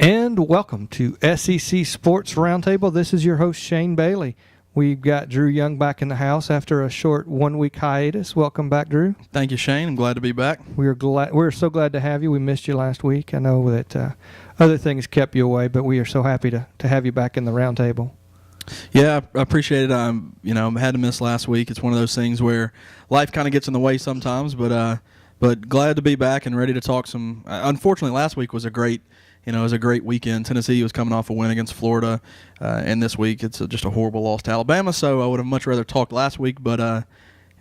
And welcome to SEC Sports Roundtable. This is your host, Shane Bailey. We've got Drew Young back in the house after a short one-week hiatus. Welcome back, Drew. Thank you, Shane. I'm glad to be back. We're so glad to have you. We missed you last week. I know that other things kept you away, but we are so happy to have you back in the roundtable. Yeah, I appreciate it. I had to miss last week. It's one of those things where life kind of gets in the way sometimes, but glad to be back and ready to talk some. Unfortunately, last week was a great weekend. Tennessee was coming off a win against Florida, and this week it's just a horrible loss to Alabama. So I would have much rather talked last week, but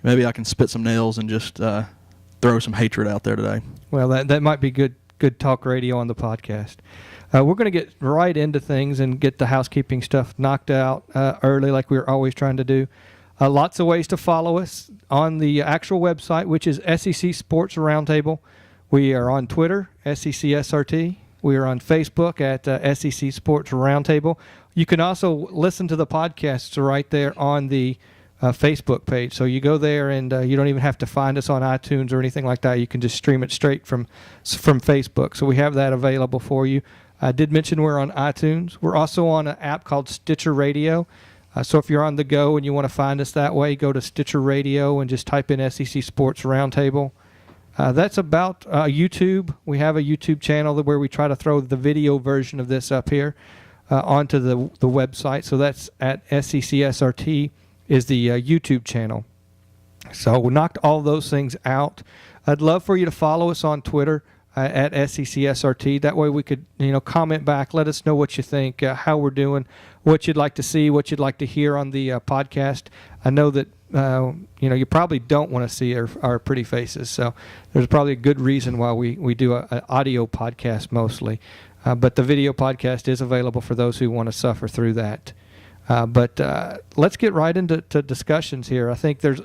maybe I can spit some nails and just throw some hatred out there today. Well, that might be good talk radio on the podcast. We're going to get right into things and get the housekeeping stuff knocked out early like we're always trying to do. Lots of ways to follow us on the actual website, which is SEC Sports Roundtable. We are on Twitter, SECSRT. We are on Facebook at SEC Sports Roundtable. You can also listen to the podcasts right there on the Facebook page. So you go there and you don't even have to find us on iTunes or anything like that. You can just stream it straight from Facebook. So we have that available for you. I did mention we're on iTunes. We're also on an app called Stitcher Radio. So if you're on the go and you want to find us that way, go to Stitcher Radio and just type in SEC Sports Roundtable. That's about YouTube. We have a YouTube channel where we try to throw the video version of this up here onto the website. So that's at SECSRT is the YouTube channel. So we knocked all those things out. I'd love for you to follow us on Twitter at SECSRT. That way we could comment back, let us know what you think, how we're doing, what you'd like to see, what you'd like to hear on the podcast. I know that you probably don't want to see our pretty faces, so there's probably a good reason why we do an audio podcast mostly. But the video podcast is available for those who want to suffer through that. But let's get right into discussions here. I think there's,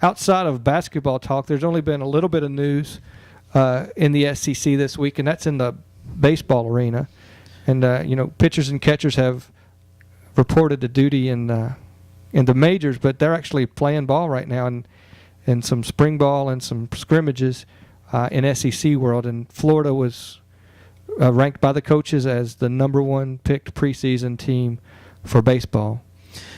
outside of basketball talk, there's only been a little bit of news in the SEC this week, and that's in the baseball arena. And pitchers and catchers have reported to duty in the majors, but they're actually playing ball right now in some spring ball and some scrimmages in SEC world. And Florida was ranked by the coaches as the number one picked preseason team for baseball.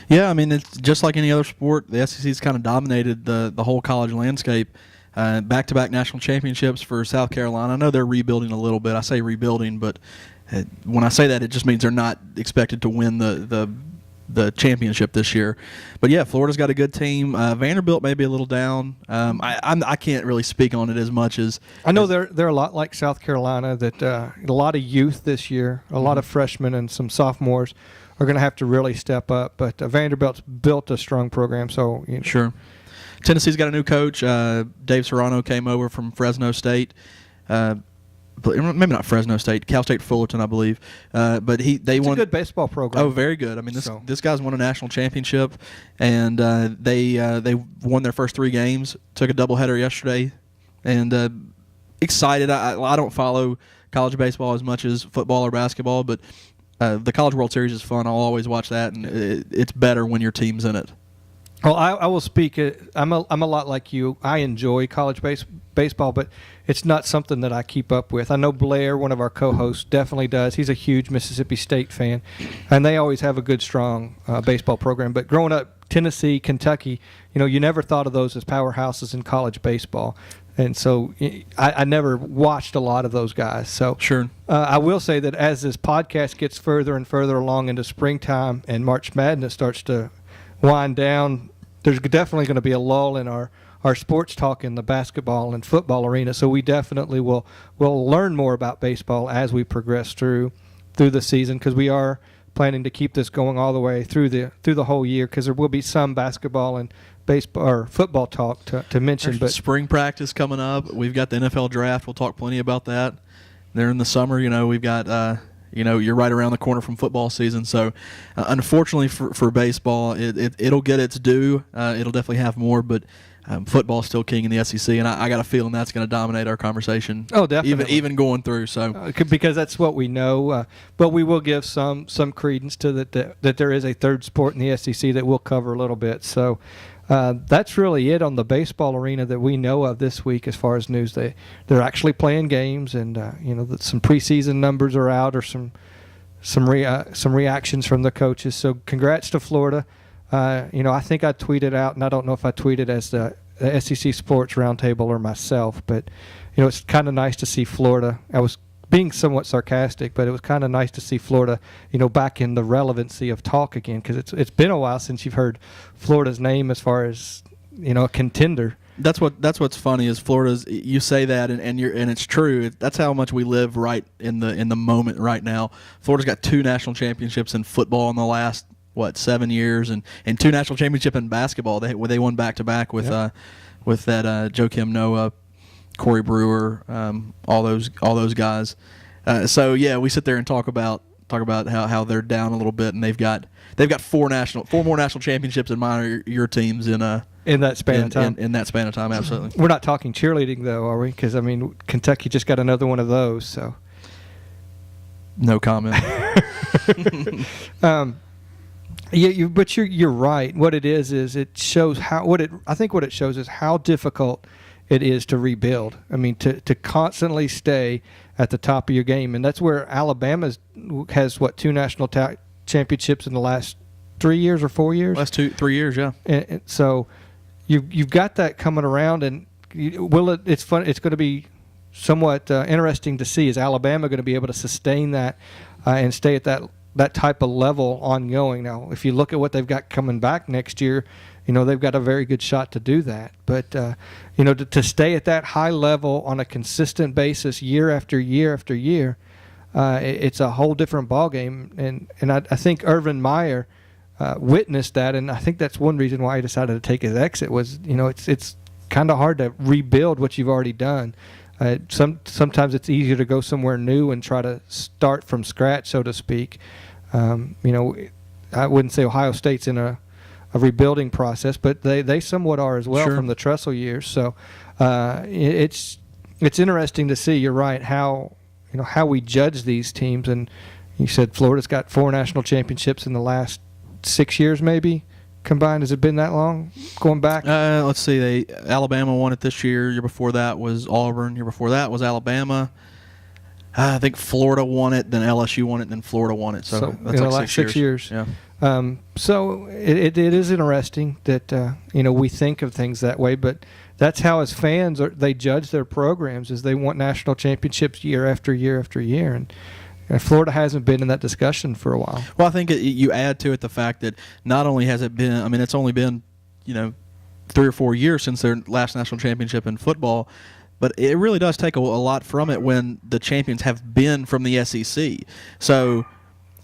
Yeah, I mean, it's just like any other sport. The SEC's kind of dominated the whole college landscape. Back-to-back national championships for South Carolina. I know they're rebuilding a little bit. I say rebuilding, but when I say that, it just means they're not expected to win the championship this year. But yeah, Florida's got a good team. Vanderbilt may be a little down. I can't really speak on it as much as I know they're a lot like South Carolina. That a lot of youth this year, a lot of freshmen and some sophomores are going to have to really step up. But Vanderbilt's built a strong program. So Sure. Tennessee's got a new coach. Dave Serrano came over from Fresno State. Maybe not Fresno State, Cal State Fullerton, I believe. But it's won a good baseball program. Oh, very good. I mean, this guy's won a national championship, and they won their first 3 games. Took a doubleheader yesterday, and excited. I don't follow college baseball as much as football or basketball, but the College World Series is fun. I'll always watch that, and it's better when your team's in it. Well, I will speak. I'm a lot like you. I enjoy college baseball, but it's not something that I keep up with. I know Blair, one of our co-hosts, definitely does. He's a huge Mississippi State fan, and they always have a good, strong baseball program. But growing up, Tennessee, Kentucky, you never thought of those as powerhouses in college baseball. And so I never watched a lot of those guys. So Sure. I will say that as this podcast gets further and further along into springtime and March Madness starts to wind down, there's definitely going to be a lull in our sports talk in the basketball and football arena. So we definitely will learn more about baseball as we progress through the season, because we are planning to keep this going all the way through the whole year, because there will be some basketball and baseball or football talk to mention. There's but spring practice coming up. We've got the NFL draft. We'll talk plenty about that. There in the summer, we've got you're right around the corner from football season. So, unfortunately for baseball, it'll get its due. It'll definitely have more, but football's still king in the SEC, and I got a feeling that's going to dominate our conversation. Oh, definitely. Even going through. So, because that's what we know. But we will give some credence to that there is a third sport in the SEC that we'll cover a little bit. So, That's really it on the baseball arena that we know of this week as far as news. They're actually playing games, and some preseason numbers are out, or some reactions from the coaches. So congrats to Florida. I think I tweeted out, and I don't know if I tweeted as the SEC Sports Roundtable or myself, but it's kind of nice to see Florida. I was being somewhat sarcastic, but it was kind of nice to see Florida, back in the relevancy of talk again, because it's been a while since you've heard Florida's name as far as a contender. That's what's funny is Florida's. You say that and it's true. That's how much we live right in the moment right now. Florida's got 2 national championships in football in the last 7 years, and 2 national championship in basketball. They won back to back with that Joakim Noah, Corey Brewer, all those guys. So yeah, we sit there and talk about how they're down a little bit, and they've got 4 more national championships in mine or your teams in that span of time. In that span of time, absolutely. We're not talking cheerleading though, are we? Because Kentucky just got another one of those. So no comment. But you're right. What it is it shows what it shows is how difficult it is to rebuild. To constantly stay at the top of your game, and that's where Alabama has 2 national championships in the last 3 years or 4 years. Last 3 years, yeah. And so you've got that coming around, and it's fun. It's going to be somewhat interesting to see. Is Alabama going to be able to sustain that and stay at that type of level ongoing? Now, if you look at what they've got coming back next year, they've got a very good shot to do that. But, to stay at that high level on a consistent basis year after year after year, it's a whole different ballgame. And I think Urban Meyer witnessed that, and I think that's one reason why he decided to take his exit was, it's kind of hard to rebuild what you've already done. Sometimes it's easier to go somewhere new and try to start from scratch, so to speak. I wouldn't say Ohio State's in a rebuilding process, but they somewhat are as well. Sure. From the Tressel years. So it's interesting to see. You're right, how we judge these teams. And you said Florida's got 4 national championships in the last 6 years, maybe combined. Has it been that long going back? Let's see. Alabama won it this year. Year before that was Auburn. Year before that was Alabama. I think Florida won it, then LSU won it, then Florida won it. So that's like last 6 years. Yeah. So it is interesting that we think of things that way, but that's how as fans they judge their programs, is they want national championships year after year after year, and Florida hasn't been in that discussion for a while. Well, I think you add to it the fact that not only has it been, it's only been 3 or 4 years since their last national championship in football. But it really does take a lot from it when the champions have been from the SEC. So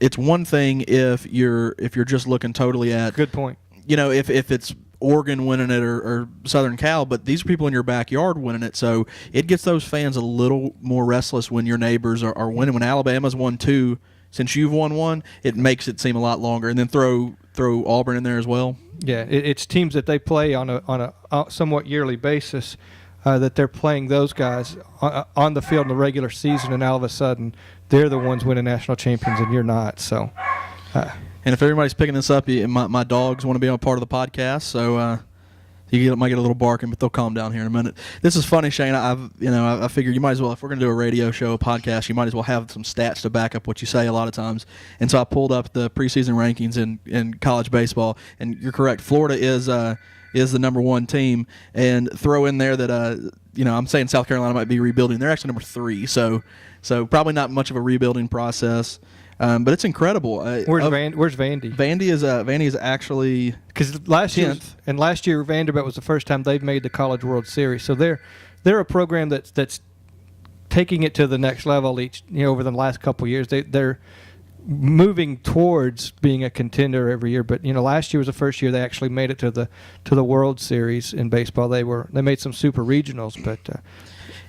it's one thing if you're just looking totally at, good point. If it's Oregon winning it or Southern Cal, but these are people in your backyard winning it. So it gets those fans a little more restless when your neighbors are winning. When Alabama's won 2 since you've won 1, it makes it seem a lot longer. And then throw Auburn in there as well. Yeah, it's teams that they play on a somewhat yearly basis. That they're playing those guys on the field in the regular season, and all of a sudden they're the ones winning national champions and you're not. So, and if everybody's picking this up, my dogs want to be on part of the podcast, so you might get a little barking, but they'll calm down here in a minute. This is funny, Shane. I figured you might as well, if we're going to do a radio show, a podcast, you might as well have some stats to back up what you say a lot of times. And so I pulled up the preseason rankings in college baseball, and you're correct. Florida is the number 1 team, and throw in there that I'm saying South Carolina might be rebuilding. They're actually number 3, so probably not much of a rebuilding process, but it's incredible. Where's Vandy? Vandy is actually because last year Vanderbilt was the first time they've made the College World Series, so they're a program that's taking it to the next level over the last couple of years. They're moving towards being a contender every year, but last year was the first year they actually made it to the World Series in baseball. They made some super regionals, but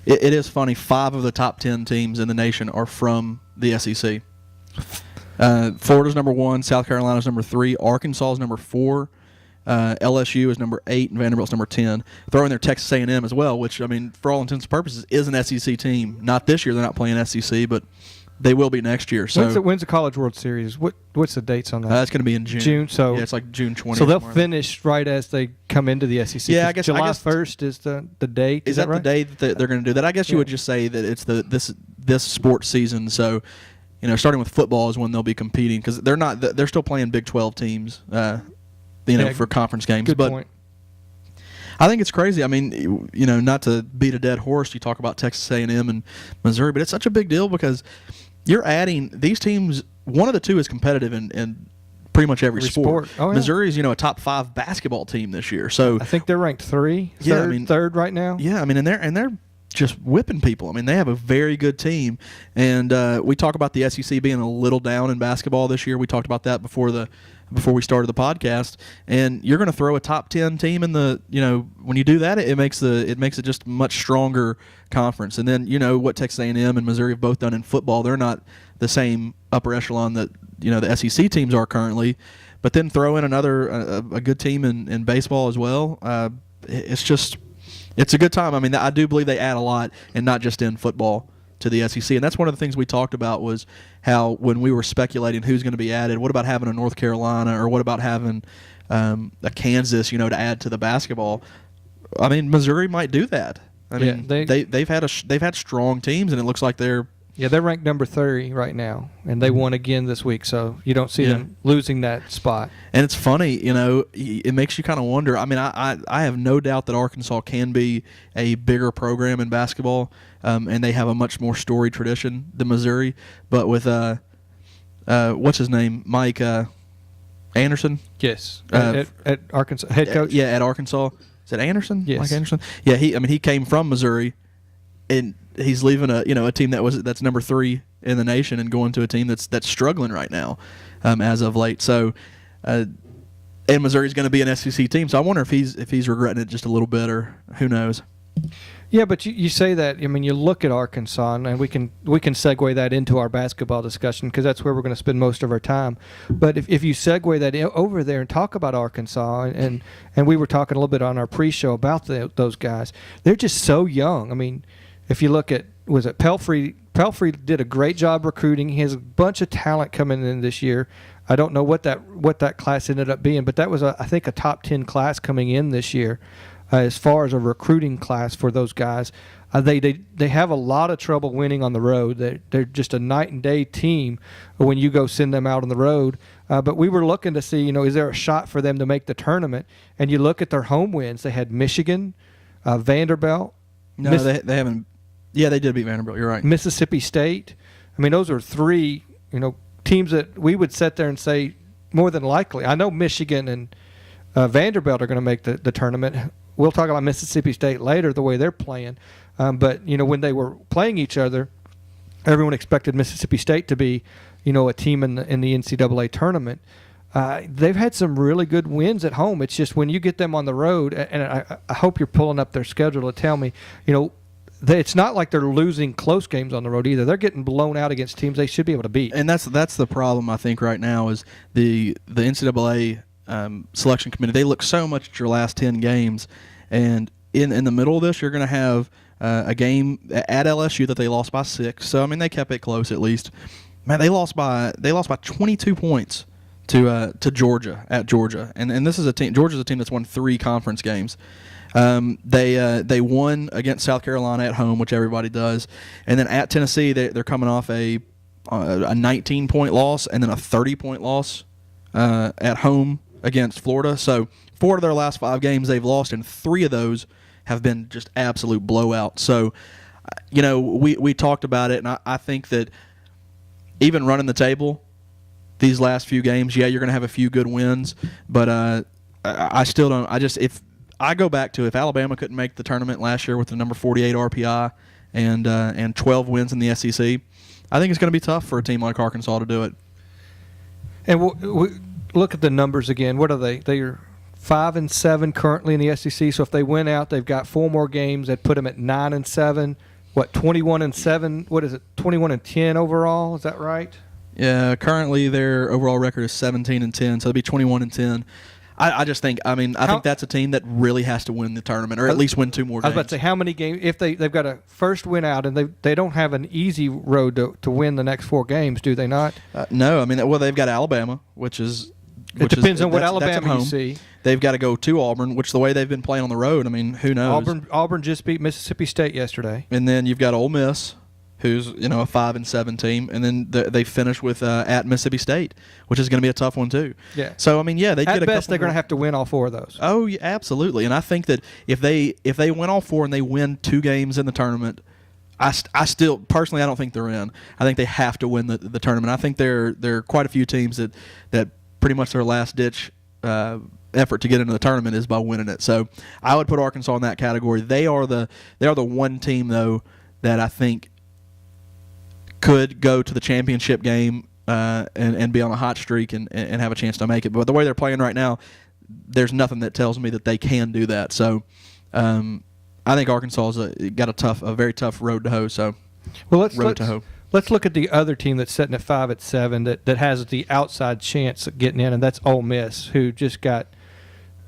it is funny. 5 of the top 10 teams in the nation are from the SEC. Florida's number 1, South Carolina's number 3, Arkansas is number 4, LSU is number 8, and Vanderbilt's number 10. Throw in there Texas A&M as well, which for all intents and purposes is an SEC team. Not this year; they're not playing SEC, but they will be next year. So when's the College World Series? What's the dates on that? That's going to be in June. June. So yeah, it's like June 20th. So they'll finish right as they come into the SEC. Yeah, I guess July 1st is the date. Is that right? the day that they're going to do that? I guess you would just say that it's this sports season. So, starting with football is when they'll be competing because they're still playing Big 12 teams. For conference games. Good point. I think it's crazy. I mean, not to beat a dead horse, you talk about Texas A&M and Missouri, but it's such a big deal because you're adding these teams. One of the two is competitive in pretty much every sport. Oh, yeah. Missouri's, a top 5 basketball team this year. So I think they're ranked third right now. Yeah, I mean, and they're just whipping people. I mean, they have a very good team, and we talk about the SEC being a little down in basketball this year. We talked about that before we started the podcast, and you're going to throw a top 10 team in the when you do that, it makes it just a much stronger conference. And then what Texas A&M and Missouri have both done in football, they're not the same upper echelon that the SEC teams are currently, but then throw in another a good team in baseball as well. It's a good time. I mean, I do believe they add a lot, and not just in football, to the SEC. And that's one of the things we talked about was how when we were speculating who's going to be added, what about having a North Carolina or what about having a Kansas, to add to the basketball? I mean, Missouri might do that. I mean, they've had strong teams, and it looks like they're ranked number 30 right now, and they won again this week, so you don't see them losing that spot. And it's funny, it makes you kind of wonder. I mean, I have no doubt that Arkansas can be a bigger program in basketball, and they have a much more storied tradition than Missouri. But with what's his name, Mike Anderson? Yes, at Arkansas, head coach. Yeah, at Arkansas. Is it Anderson? Yes. Mike Anderson. Yeah, he came from Missouri, and he's leaving a team that's number 3 in the nation and going to a team that's struggling right now, as of late. So, and Missouri's going to be an SEC team. So I wonder if he's regretting it just a little bit, or who knows. Yeah, but you say that. I mean, you look at Arkansas, and we can segue that into our basketball discussion because that's where we're going to spend most of our time. But if you segue that over there and talk about Arkansas, and we were talking a little bit on our pre-show about those guys, they're just so young. I mean, if you look at, was it Pelfrey? Pelfrey did a great job recruiting. He has a bunch of talent coming in this year. I don't know what that class ended up being, but that was I think a top 10 class coming in this year. As far as a recruiting class for those guys, they have a lot of trouble winning on the road. They're just a night and day team when you go send them out on the road. But we were looking to see, is there a shot for them to make the tournament? And you look at their home wins. They had Michigan, Vanderbilt. No, they haven't. Yeah, they did beat Vanderbilt. You're right. Mississippi State. I mean, those are 3 teams that we would sit there and say more than likely. I know Michigan and Vanderbilt are going to make the tournament. We'll talk about Mississippi State later, the way they're playing. But, when they were playing each other, everyone expected Mississippi State to be, a team in the NCAA tournament. They've had some really good wins at home. It's just when you get them on the road, and I hope you're pulling up their schedule to tell me, it's not like they're losing close games on the road either. They're getting blown out against teams they should be able to beat. And that's the problem, I think, right now is the NCAA selection committee. They look so much at your last 10 games, and in the middle of this, you're going to have a game at LSU that they lost by 6. So I mean, they kept it close at least. Man, they lost by 22 points to Georgia at Georgia, and this is a team. Georgia's a team that's won 3 conference games. They won against South Carolina at home, which everybody does, and then at Tennessee they're coming off a 19-point loss and then a 30-point loss at home against Florida. So 4 of their last 5 games they've lost, and 3 of those have been just absolute blowouts. So, we talked about it, and I think that even running the table these last few games, you're going to have a few good wins, but I still don't. If I go back to if Alabama couldn't make the tournament last year with the number 48 RPI and 12 wins in the SEC, I think it's going to be tough for a team like Arkansas to do it. And we look at the numbers again. What are they? They are 5-7 currently in the SEC. So if they win out, they've got 4 more games that put them at 9-7. 21-7? What is it? 21-10 overall? Is that right? Yeah. Currently, their overall record is 17-10, so it'll be 21-10. I just think, I think that's a team that really has to win the tournament, or at least win 2 more games. I was about to say, how many games, if they've got a first win out, and they don't have an easy road to win the next 4 games, do they not? No, they've got Alabama, which depends on what Alabama you see. They've got to go to Auburn, which the way they've been playing on the road, who knows? Auburn just beat Mississippi State yesterday. And then you've got Ole Miss, who's a 5-7 team, and then they finish with at Mississippi State, which is going to be a tough one too. Yeah. So they get a at best couple they're going to have to win all 4 of those. Oh, yeah, absolutely. And I think that if they win all 4 and they win 2 games in the tournament, I still personally I don't think they're in. I think they have to win the tournament. I think there are quite a few teams that pretty much their last ditch effort to get into the tournament is by winning it. So I would put Arkansas in that category. They are the one team though that I think could go to the championship game and be on a hot streak and have a chance to make it. But the way they're playing right now, there's nothing that tells me that they can do that. So I think Arkansas has got a very tough road to hoe. So let's look at the other team that's sitting at 5-7 that has the outside chance of getting in, and that's Ole Miss, who just got.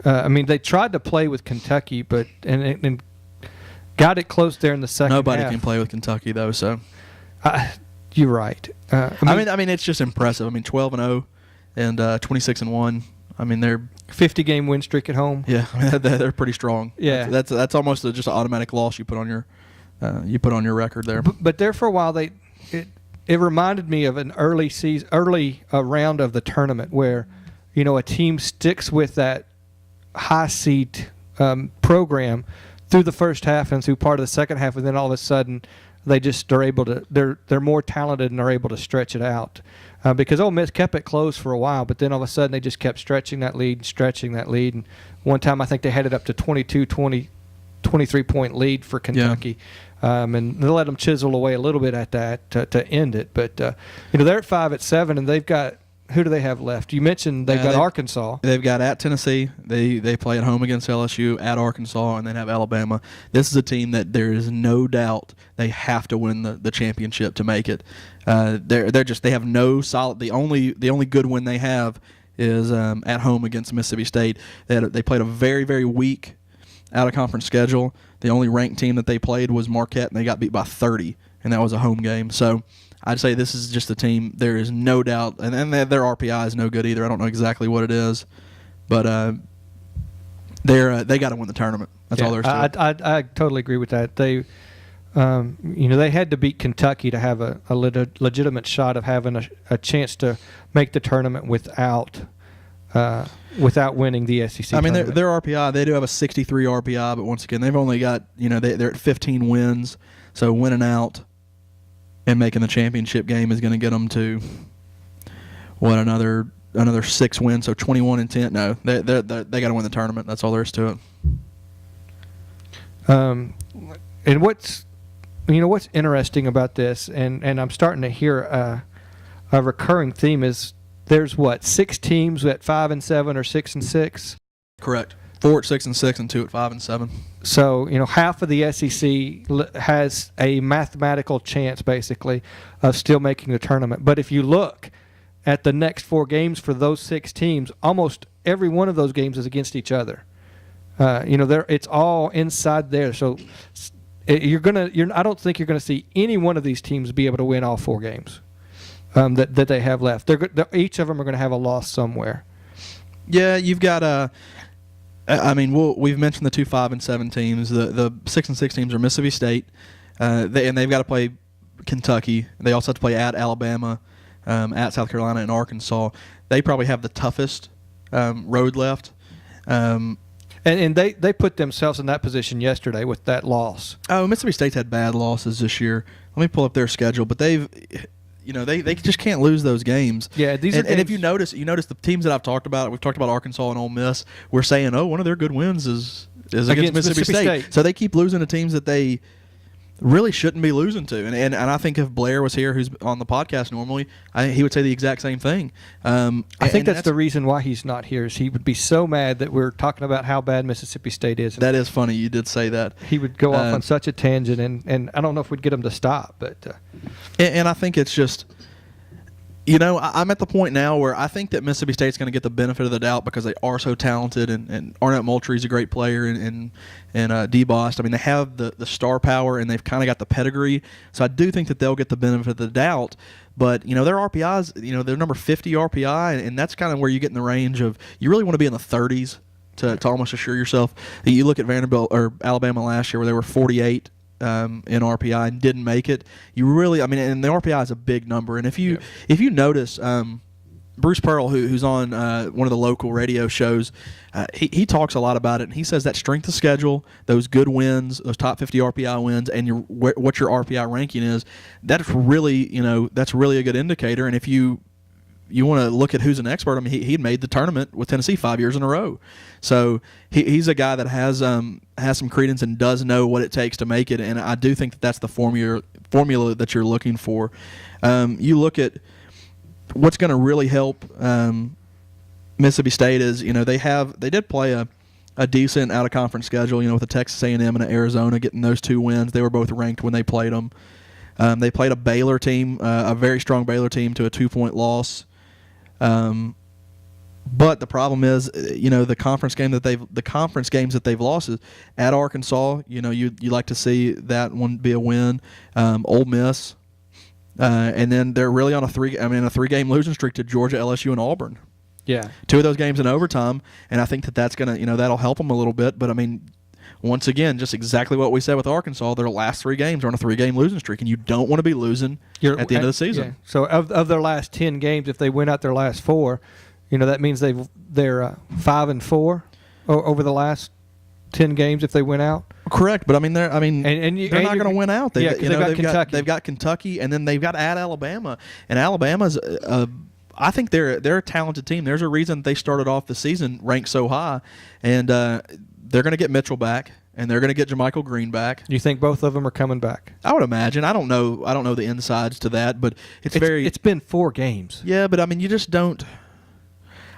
They tried to play with Kentucky, but and got it close there in the second half. Nobody can play with Kentucky though, so. You're right. It's just impressive. 12-0 and 26-1. They're 50-game win streak at home. Yeah, they're pretty strong. Yeah, that's almost just an automatic loss you put on your record there. But there for a while it reminded me of an early round of the tournament where a team sticks with that high seed program through the first half and through part of the second half, and then all of a sudden they just are able to. They're more talented and are able to stretch it out. Because Ole Miss kept it close for a while, but then all of a sudden they just kept stretching that lead. And one time I think they had it up to 23-point lead for Kentucky. Yeah. And they let them chisel away a little bit at that to end it. But, they're at 5-7, and they've got – who do they have left? You mentioned they've got Arkansas. They've got at Tennessee. They play at home against LSU, at Arkansas, and then have Alabama. This is a team that there is no doubt they have to win the championship to make it. They have no solid. The only good win they have is at home against Mississippi State. They played a very, very weak out-of-conference schedule. The only ranked team that they played was Marquette, and they got beat by 30, and that was a home game. So I'd say this is just a team. There is no doubt, and their RPI is no good either. I don't know exactly what it is, but they got to win the tournament. That's all there's to it. I totally agree with that. They, they had to beat Kentucky to have a legitimate shot of having a chance to make the tournament without winning the SEC. Their RPI, they do have a 63 RPI, but once again, they've only got they're at 15 wins, so winning out and making the championship game is going to get them to another 6 wins, so 21-10. No, they got to win the tournament. That's all there is to it. And what's interesting about this, and I'm starting to hear a recurring theme is there's 6 teams at 5-7 or 6-6. Correct. 4 at 6-6 and 2 at 5-7. So half of the SEC has a mathematical chance, basically, of still making the tournament. But if you look at the next 4 games for those 6 teams, almost every one of those games is against each other. It's all inside there. So I don't think you're gonna see any one of these teams be able to win all 4 games that they have left. Each of them are going to have a loss somewhere. Yeah, you've got we've mentioned the 2 5-7 teams. The 6-6 teams are Mississippi State, and they've got to play Kentucky. They also have to play at Alabama, at South Carolina, and Arkansas. They probably have the toughest road left. And they put themselves in that position yesterday with that loss. Oh, Mississippi State's had bad losses this year. Let me pull up their schedule, but they just can't lose those games. Yeah, and if you notice the teams that I've talked about. We've talked about Arkansas and Ole Miss. We're saying, one of their good wins is against Mississippi State. So they keep losing to teams that they really shouldn't be losing to. And I think if Blair was here, who's on the podcast normally, he would say the exact same thing. I think that's the reason why he's not here. Is he would be so mad that we're talking about how bad Mississippi State is. That is funny. You did say that. He would go off on such a tangent, and I don't know if we'd get him to stop. But and I think it's just I'm at the point now where I think that Mississippi State's going to get the benefit of the doubt because they are so talented, and Arnett Moultrie's a great player, and DeBost. I mean, they have the star power, and they've kind of got the pedigree. So I do think that they'll get the benefit of the doubt. But, their RPIs, they're number 50 RPI, and that's kind of where you get in the range of you really want to be in the 30s to almost assure yourself. You look at Vanderbilt or Alabama last year where they were 48 in RPI and didn't make it. You really, and the RPI is a big number. And if you notice, Bruce Pearl, who's on one of the local radio shows, he talks a lot about it, and he says that strength of schedule, those good wins, those top 50 RPI wins, and what your RPI ranking is, that's really a good indicator. And if you want to look at who's an expert, he'd made the tournament with Tennessee 5 years in a row. So he's a guy that has some credence and does know what it takes to make it, and I do think that's the formula that you're looking for. You look at what's going to really help Mississippi State is, they did play a decent out-of-conference schedule, with the Texas A&M and Arizona getting those 2 wins. They were both ranked when they played them. They played a Baylor team, a very strong Baylor team, to a 2-point loss. But the problem is, the conference games that they've lost is at Arkansas. You like to see that one be a win. Ole Miss, and then they're really on a 3-game losing streak to Georgia, LSU, and Auburn. Yeah, 2 of those games in overtime, and I think that's gonna, that'll help them a little bit. But once again, just exactly what we said with Arkansas, their last 3 games are on a 3-game losing streak, and you don't want to be losing at the end of the season. Yeah. So of their last 10 games, if they win out their last 4, that means they're 5-4 over the last 10 games if they win out. Correct, but they're not going to win out. They've got Kentucky, and then they've got at Alabama, and Alabama's. I think they're a talented team. There's a reason they started off the season ranked so high, and they're going to get Mitchell back, and they're going to get JaMychal Green back. You think both of them are coming back? I would imagine. I don't know the insides to that, but it's been 4 games. Yeah, but you just don't.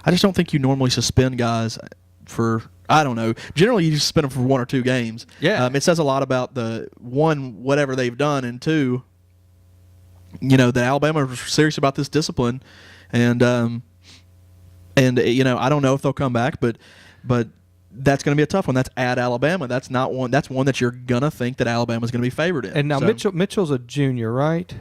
I just don't think you normally suspend guys for. I don't know. Generally, you just suspend them for 1 or 2 games. Yeah. It says a lot about the 1, whatever they've done, and 2, that Alabama is serious about this discipline, and I don't know if they'll come back, but that's going to be a tough one. That's at Alabama. That's not one. That's one that you're gonna think that Alabama's going to be favored in. And now Mitchell's a junior, right?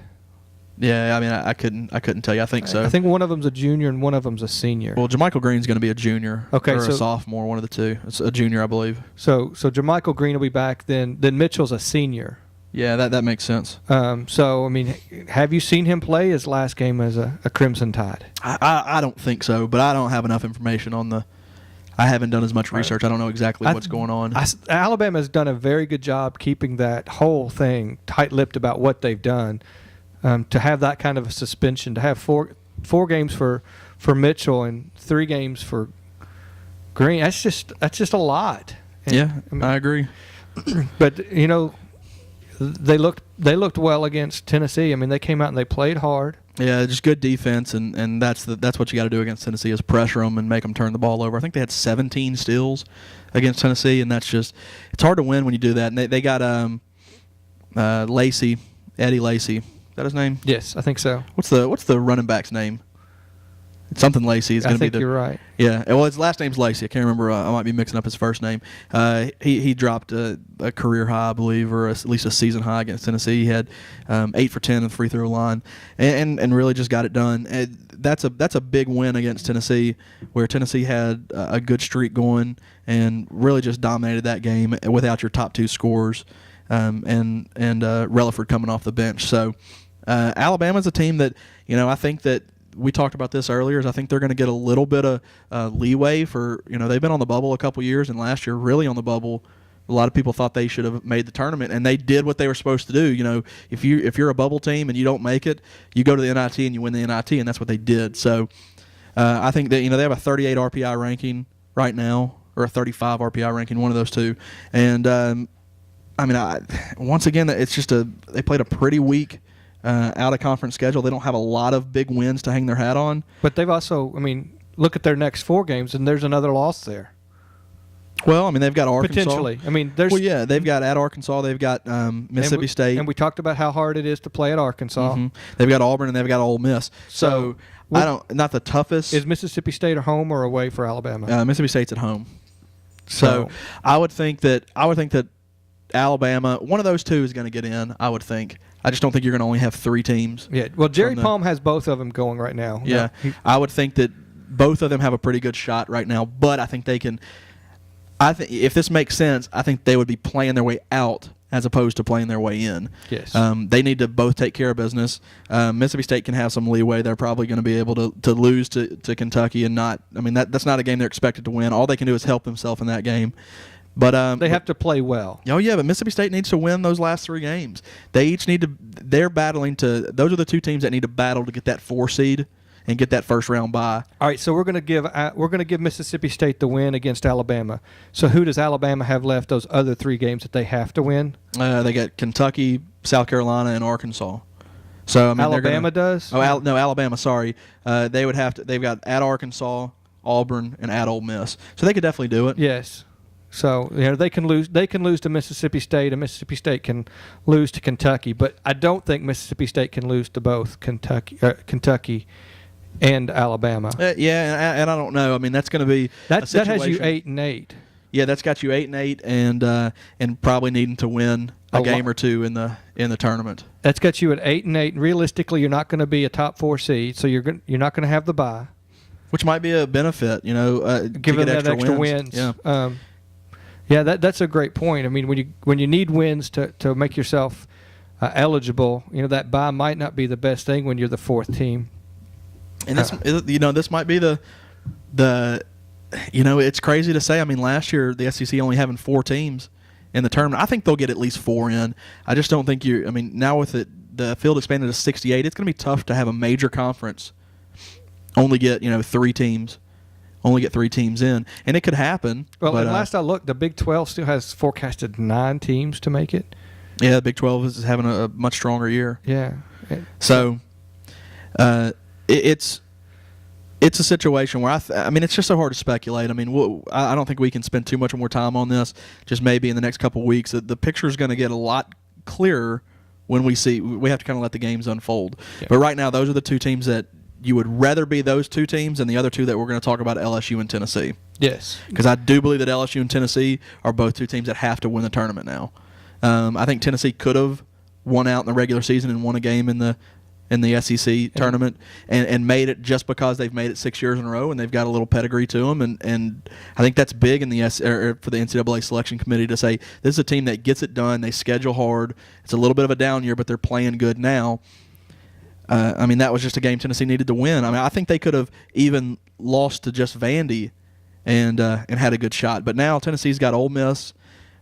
Yeah, I couldn't tell you. I think so. I think one of them's a junior and one of them's a senior. Well, JaMychal Green's going to be a junior or a sophomore, one of the 2. It's a junior, I believe. So JaMychal Green will be back. Then Mitchell's a senior. Yeah, that makes sense. Have you seen him play his last game as a Crimson Tide? I don't think so, but I don't have enough information on the. I haven't done as much research. I don't know exactly what's going on. Alabama's done a very good job keeping that whole thing tight-lipped about what they've done. To have that kind of a suspension, to have four games for Mitchell and 3 games for Green, that's just a lot. And, I agree. But they looked well against Tennessee. They came out and they played hard. Yeah, just good defense, and that's what you got to do against Tennessee is pressure them and make them turn the ball over. I think they had 17 steals against Tennessee, and it's hard to win when you do that. And they got Eddie Lacy. Is that his name? Yes, I think so. What's the running back's name? It's something Lacy. I think you're right. Yeah. Well, his last name's Lacy. I can't remember. I might be mixing up his first name. He dropped a career high, I believe, or at least a season high against Tennessee. He had 8 for 10 in the free throw line, and really just got it done. That's a big win against Tennessee, where Tennessee had a good streak going and really just dominated that game without your top 2 scorers, and Relaford coming off the bench. So. Alabama's a team that, I think that we talked about this earlier, is I think they're going to get a little bit of leeway for, they've been on the bubble a couple years, and last year really on the bubble. A lot of people thought they should have made the tournament, and they did what they were supposed to do. If you're a bubble team and you don't make it, you go to the NIT and you win the NIT, and that's what they did. So I think that, they have a 38 RPI ranking right now, or a 35 RPI ranking, one of those 2. And, once again, it's just they played a pretty weak out-of-conference schedule. They don't have a lot of big wins to hang their hat on. But they've also, look at their next 4 games, and there's another loss there. Well, I mean, they've got Arkansas. Potentially. I mean, there's. Well, yeah, they've got at Arkansas. They've got Mississippi State. And we talked about how hard it is to play at Arkansas. Mm-hmm. They've got Auburn and they've got Ole Miss. So not the toughest. Is Mississippi State a home or away for Alabama? Mississippi State's at home. So I would think that Alabama, one of those two is going to get in. I would think. I just don't think you're going to only have 3 teams. Yeah. Well, Jerry Palm has both of them going right now. Yeah. No, I would think that both of them have a pretty good shot right now, but I think they can. I think if this makes sense, I think they would be playing their way out as opposed to playing their way in. Yes. They need to both take care of business. Mississippi State can have some leeway. They're probably going to be able to lose to Kentucky and not. I mean, that's not a game they're expected to win. All they can do is help themselves in that game. But they have to play well. Oh yeah, but Mississippi State needs to win those last 3 games. They each need to. They're battling to. Those are the 2 teams that need to battle to get that 4 seed and get that first round bye. All right, so we're going to give Mississippi State the win against Alabama. So who does Alabama have left? Those other 3 games that they have to win? They got Kentucky, South Carolina, and Arkansas. So I mean, Alabama does? Oh, no, Alabama. Sorry, they would have to. They've got at Arkansas, Auburn, and at Ole Miss. So they could definitely do it. Yes. So they can lose. They can lose to Mississippi State, and Mississippi State can lose to Kentucky. But I don't think Mississippi State can lose to both Kentucky and Alabama. Yeah, and I don't know. I mean, that's going to be that has you 8-8. Yeah, that's got you 8-8, and probably needing to win a game or 2 in the tournament. That's got you at 8-8. And realistically, you're not going to be a top 4 seed, so you're not going to have the bye, which might be a benefit. Giving that extra wins. Yeah. Yeah, that's a great point. I mean, when you need wins to make yourself eligible, that bye might not be the best thing when you're the 4th team. And this might be the it's crazy to say. I mean, last year the SEC only having 4 teams in the tournament. I think they'll get at least 4 in. I just don't think I mean, now with the field expanded to 68, it's going to be tough to have a major conference only get 3 teams. Only get 3 teams in, and it could happen. Well, and last I looked, the Big 12 still has forecasted 9 teams to make it. Yeah, the Big 12 is having a much stronger year. Yeah. So, it's a situation where I mean, it's just so hard to speculate. I mean, I don't think we can spend too much more time on this. Just maybe in the next couple of weeks, the picture is going to get a lot clearer when we have to kind of let the games unfold. Yeah. But right now, those are the 2 teams that you would rather be those 2 teams than the other 2 that we're going to talk about, LSU and Tennessee. Yes. Because I do believe that LSU and Tennessee are both 2 teams that have to win the tournament now. I think Tennessee could have won out in the regular season and won a game in the SEC tournament and made it just because they've made it 6 years in a row and they've got a little pedigree to them. And I think that's big in for the NCAA selection committee to say this is a team that gets it done. They schedule hard. It's a little bit of a down year, but they're playing good now. I mean, that was just a game Tennessee needed to win. I mean, I think they could have even lost to just Vandy and had a good shot. But now Tennessee's got Ole Miss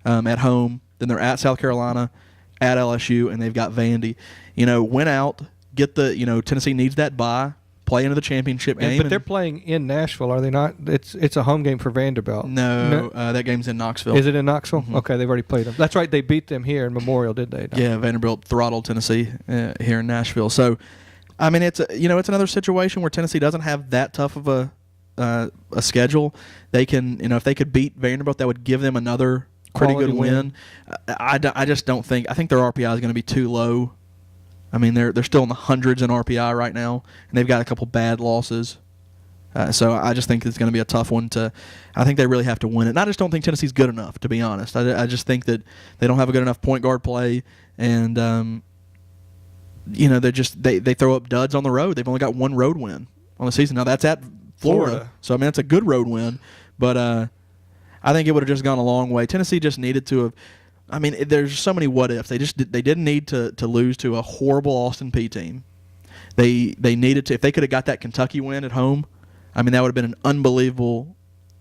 at home. Then they're at South Carolina, at LSU, and they've got Vandy. Win out, get Tennessee needs that bye, play into the championship game. But they're playing in Nashville, are they not? It's a home game for Vanderbilt. No, that game's in Knoxville. Is it in Knoxville? Mm-hmm. Okay, they've already played them. That's right, they beat them here in Memorial, did they? Yeah, Vanderbilt throttled Tennessee here in Nashville. So, I mean, it's another situation where Tennessee doesn't have that tough of a schedule. They can, if they could beat Vanderbilt, that would give them another pretty good win. I just don't think. I think their RPI is going to be too low. I mean, they're still in the hundreds in RPI right now, and they've got a couple bad losses. So I just think it's going to be a tough one I think they really have to win it. And I just don't think Tennessee's good enough, to be honest. I just think that they don't have a good enough point guard play, and they throw up duds on the road. They've only got 1 road win on the season. Now that's at Florida. So I mean that's a good road win, but I think it would have just gone a long way. Tennessee just needed to have. I mean, there's so many what ifs. They didn't need to lose to a horrible Austin Peay team. They needed to. If they could have got that Kentucky win at home, I mean that would have been an unbelievable,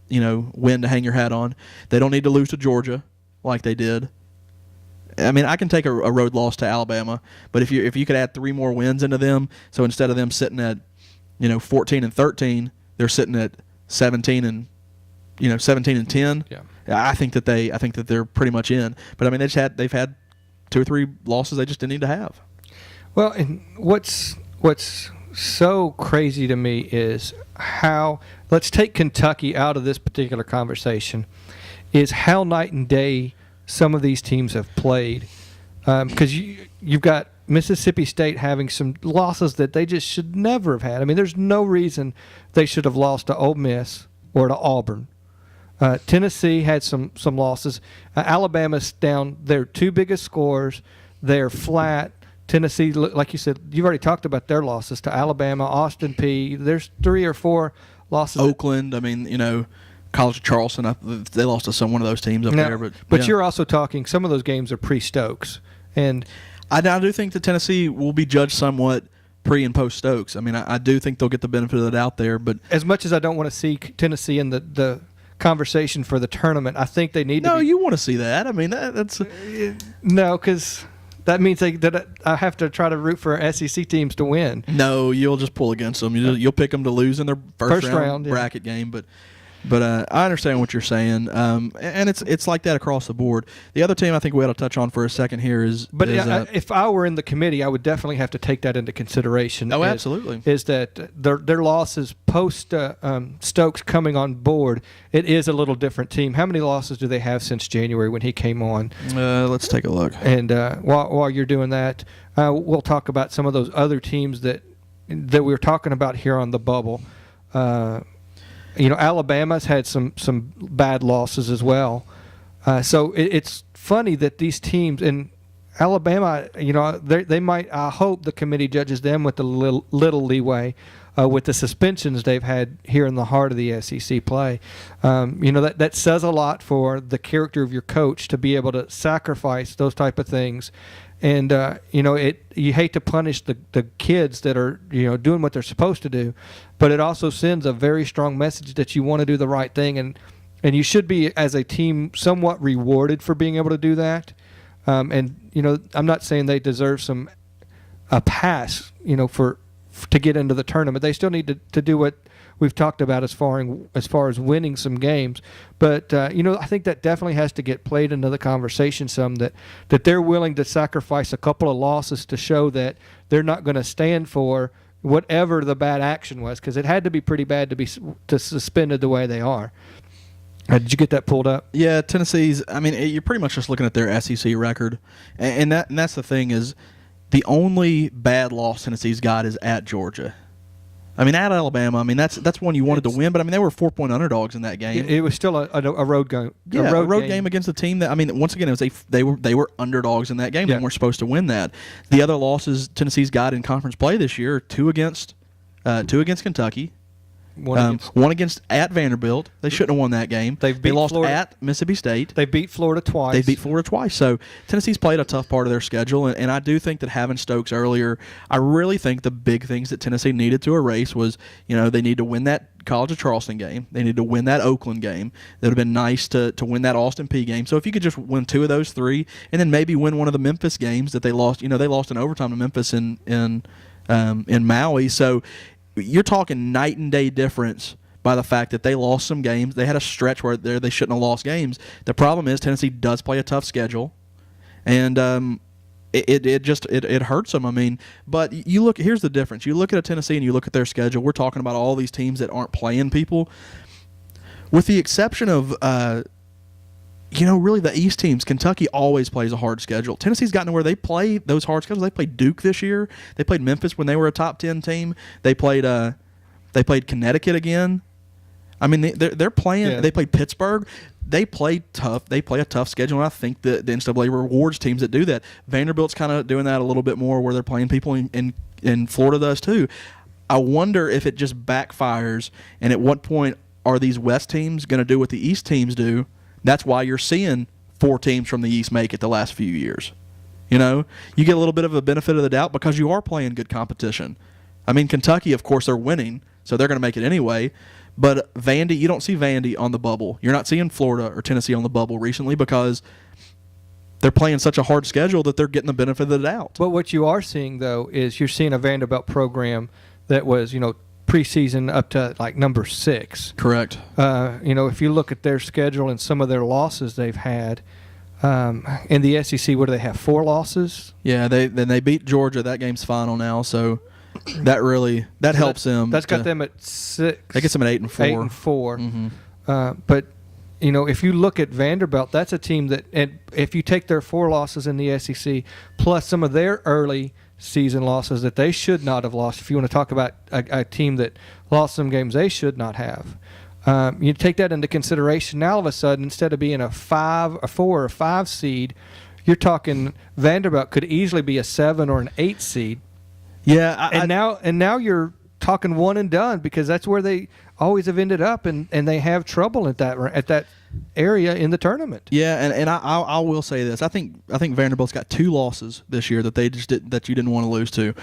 win to hang your hat on. They don't need to lose to Georgia like they did. I mean, I can take a road loss to Alabama, but if you could add 3 more wins into them, so instead of them sitting at 14-13, they're sitting at 17 and 10. Yeah. I think that they're pretty much in. But I mean, they've had 2 or 3 losses they just didn't need to have. Well, and what's so crazy to me is how, let's take Kentucky out of this particular conversation. is how night and day some of these teams have played. Because you've got Mississippi State having some losses that they just should never have had. I mean, there's no reason they should have lost to Ole Miss or to Auburn. Tennessee had some losses. Alabama's down their two biggest scorers. They're flat. Tennessee, like you said, you've already talked about their losses to Alabama, Austin Peay. There's 3 or 4 losses. Oakland, I mean, College of Charleston, they lost to one of those teams up there. But you're also talking, some of those games are pre-Stokes. And I do think that Tennessee will be judged somewhat pre- and post-Stokes. I mean, I do think they'll get the benefit of the doubt there. But as much as I don't want to see Tennessee in the conversation for the tournament, I think they need to. No, you want to see that. I mean, that's no, because that means that I have to try to root for SEC teams to win. No, you'll just pull against them. You'll pick them to lose in their first round bracket game. But I understand what you're saying, and it's like that across the board. The other team I think we ought to touch on for a second here is. But if I were in the committee, I would definitely have to take that into consideration. Oh, absolutely. Is that their losses post Stokes coming on board? It is a little different team. How many losses do they have since January when he came on? Let's take a look. And while you're doing that, we'll talk about some of those other teams that we were talking about here on the bubble. Alabama's had some bad losses as well. So it's funny that these teams in Alabama, they might. I hope the committee judges them with a little leeway with the suspensions they've had here in the heart of the SEC play. That says a lot for the character of your coach to be able to sacrifice those type of things. And you hate to punish the kids that are doing what they're supposed to do, but it also sends a very strong message that you want to do the right thing, and you should be as a team somewhat rewarded for being able to do that. I'm not saying they deserve a pass, to get into the tournament. They still need to do what we've talked about as far as winning some games. But I think that definitely has to get played into the conversation some, that they're willing to sacrifice a couple of losses to show that they're not going to stand for whatever the bad action was, because it had to be pretty bad to be suspended the way they are. Did you get that pulled up? Yeah, Tennessee's. I mean, you're pretty much just looking at their SEC record, and that's the thing is, the only bad loss Tennessee's got is at Georgia. I mean, at Alabama, I mean that's one you wanted to win, but I mean they were 4-point underdogs in that game. It was still a road game. Yeah, a road game against a team that, I mean, once again, it was they were underdogs in that game. Yeah. They weren't supposed to win that. The other losses Tennessee's got in conference play this year: two against Kentucky. One against at Vanderbilt. They shouldn't have won that game. They lost Florida at Mississippi State. They beat Florida twice. So Tennessee's played a tough part of their schedule, and I do think that having Stokes earlier, I really think the big things that Tennessee needed to erase was, they need to win that College of Charleston game. They need to win that Oakland game. That would have been nice to win that Austin Peay game. So if you could just win 2 of those 3, and then maybe win one of the Memphis games that they lost. They lost in overtime to Memphis in Maui. So you're talking night and day difference by the fact that they lost some games. They had a stretch where they shouldn't have lost games. The problem is Tennessee does play a tough schedule, and it hurts them. I mean, but here's the difference. You look at a Tennessee and you look at their schedule. We're talking about all these teams that aren't playing people, with the exception of really the East teams. Kentucky always plays a hard schedule. Tennessee's gotten to where they play those hard schedules. They played Duke this year. They played Memphis when they were a top 10 team. They played Connecticut again. I mean, they're playing. Yeah. They played Pittsburgh. They play tough. They play a tough schedule, and I think the NCAA rewards teams that do that. Vanderbilt's kind of doing that a little bit more, where they're playing people in Florida does too. I wonder if it just backfires, and at what point are these West teams going to do what the East teams do? That's why you're seeing 4 teams from the East make it the last few years. You get a little bit of a benefit of the doubt because you are playing good competition. I mean, Kentucky, of course, they're winning, so they're going to make it anyway. But Vandy, you don't see Vandy on the bubble. You're not seeing Florida or Tennessee on the bubble recently because they're playing such a hard schedule that they're getting the benefit of the doubt. But what you are seeing, though, is you're seeing a Vanderbilt program that was, preseason up to like number 6. Correct. If you look at their schedule and some of their losses they've had, in the SEC, what do they have? 4 losses? Yeah, they beat Georgia. That game's final now, so that helps them. That's got them at 6. That gets them at 8-4. 8-4. Mm-hmm. But if you look at Vanderbilt, that's a team that, and if you take their 4 losses in the SEC plus some of their early season losses that they should not have lost, if you want to talk about a team that lost some games they should not have, you take that into consideration. Now all of a sudden, instead of being a 4 or 5 seed, you're talking Vanderbilt could easily be a 7 or an 8 seed. Yeah, and now you're talking one and done, because that's where they always have ended up, and they have trouble at that area in the tournament. Yeah, and I will say this: I think Vanderbilt's got 2 losses this year that that you didn't want to lose to.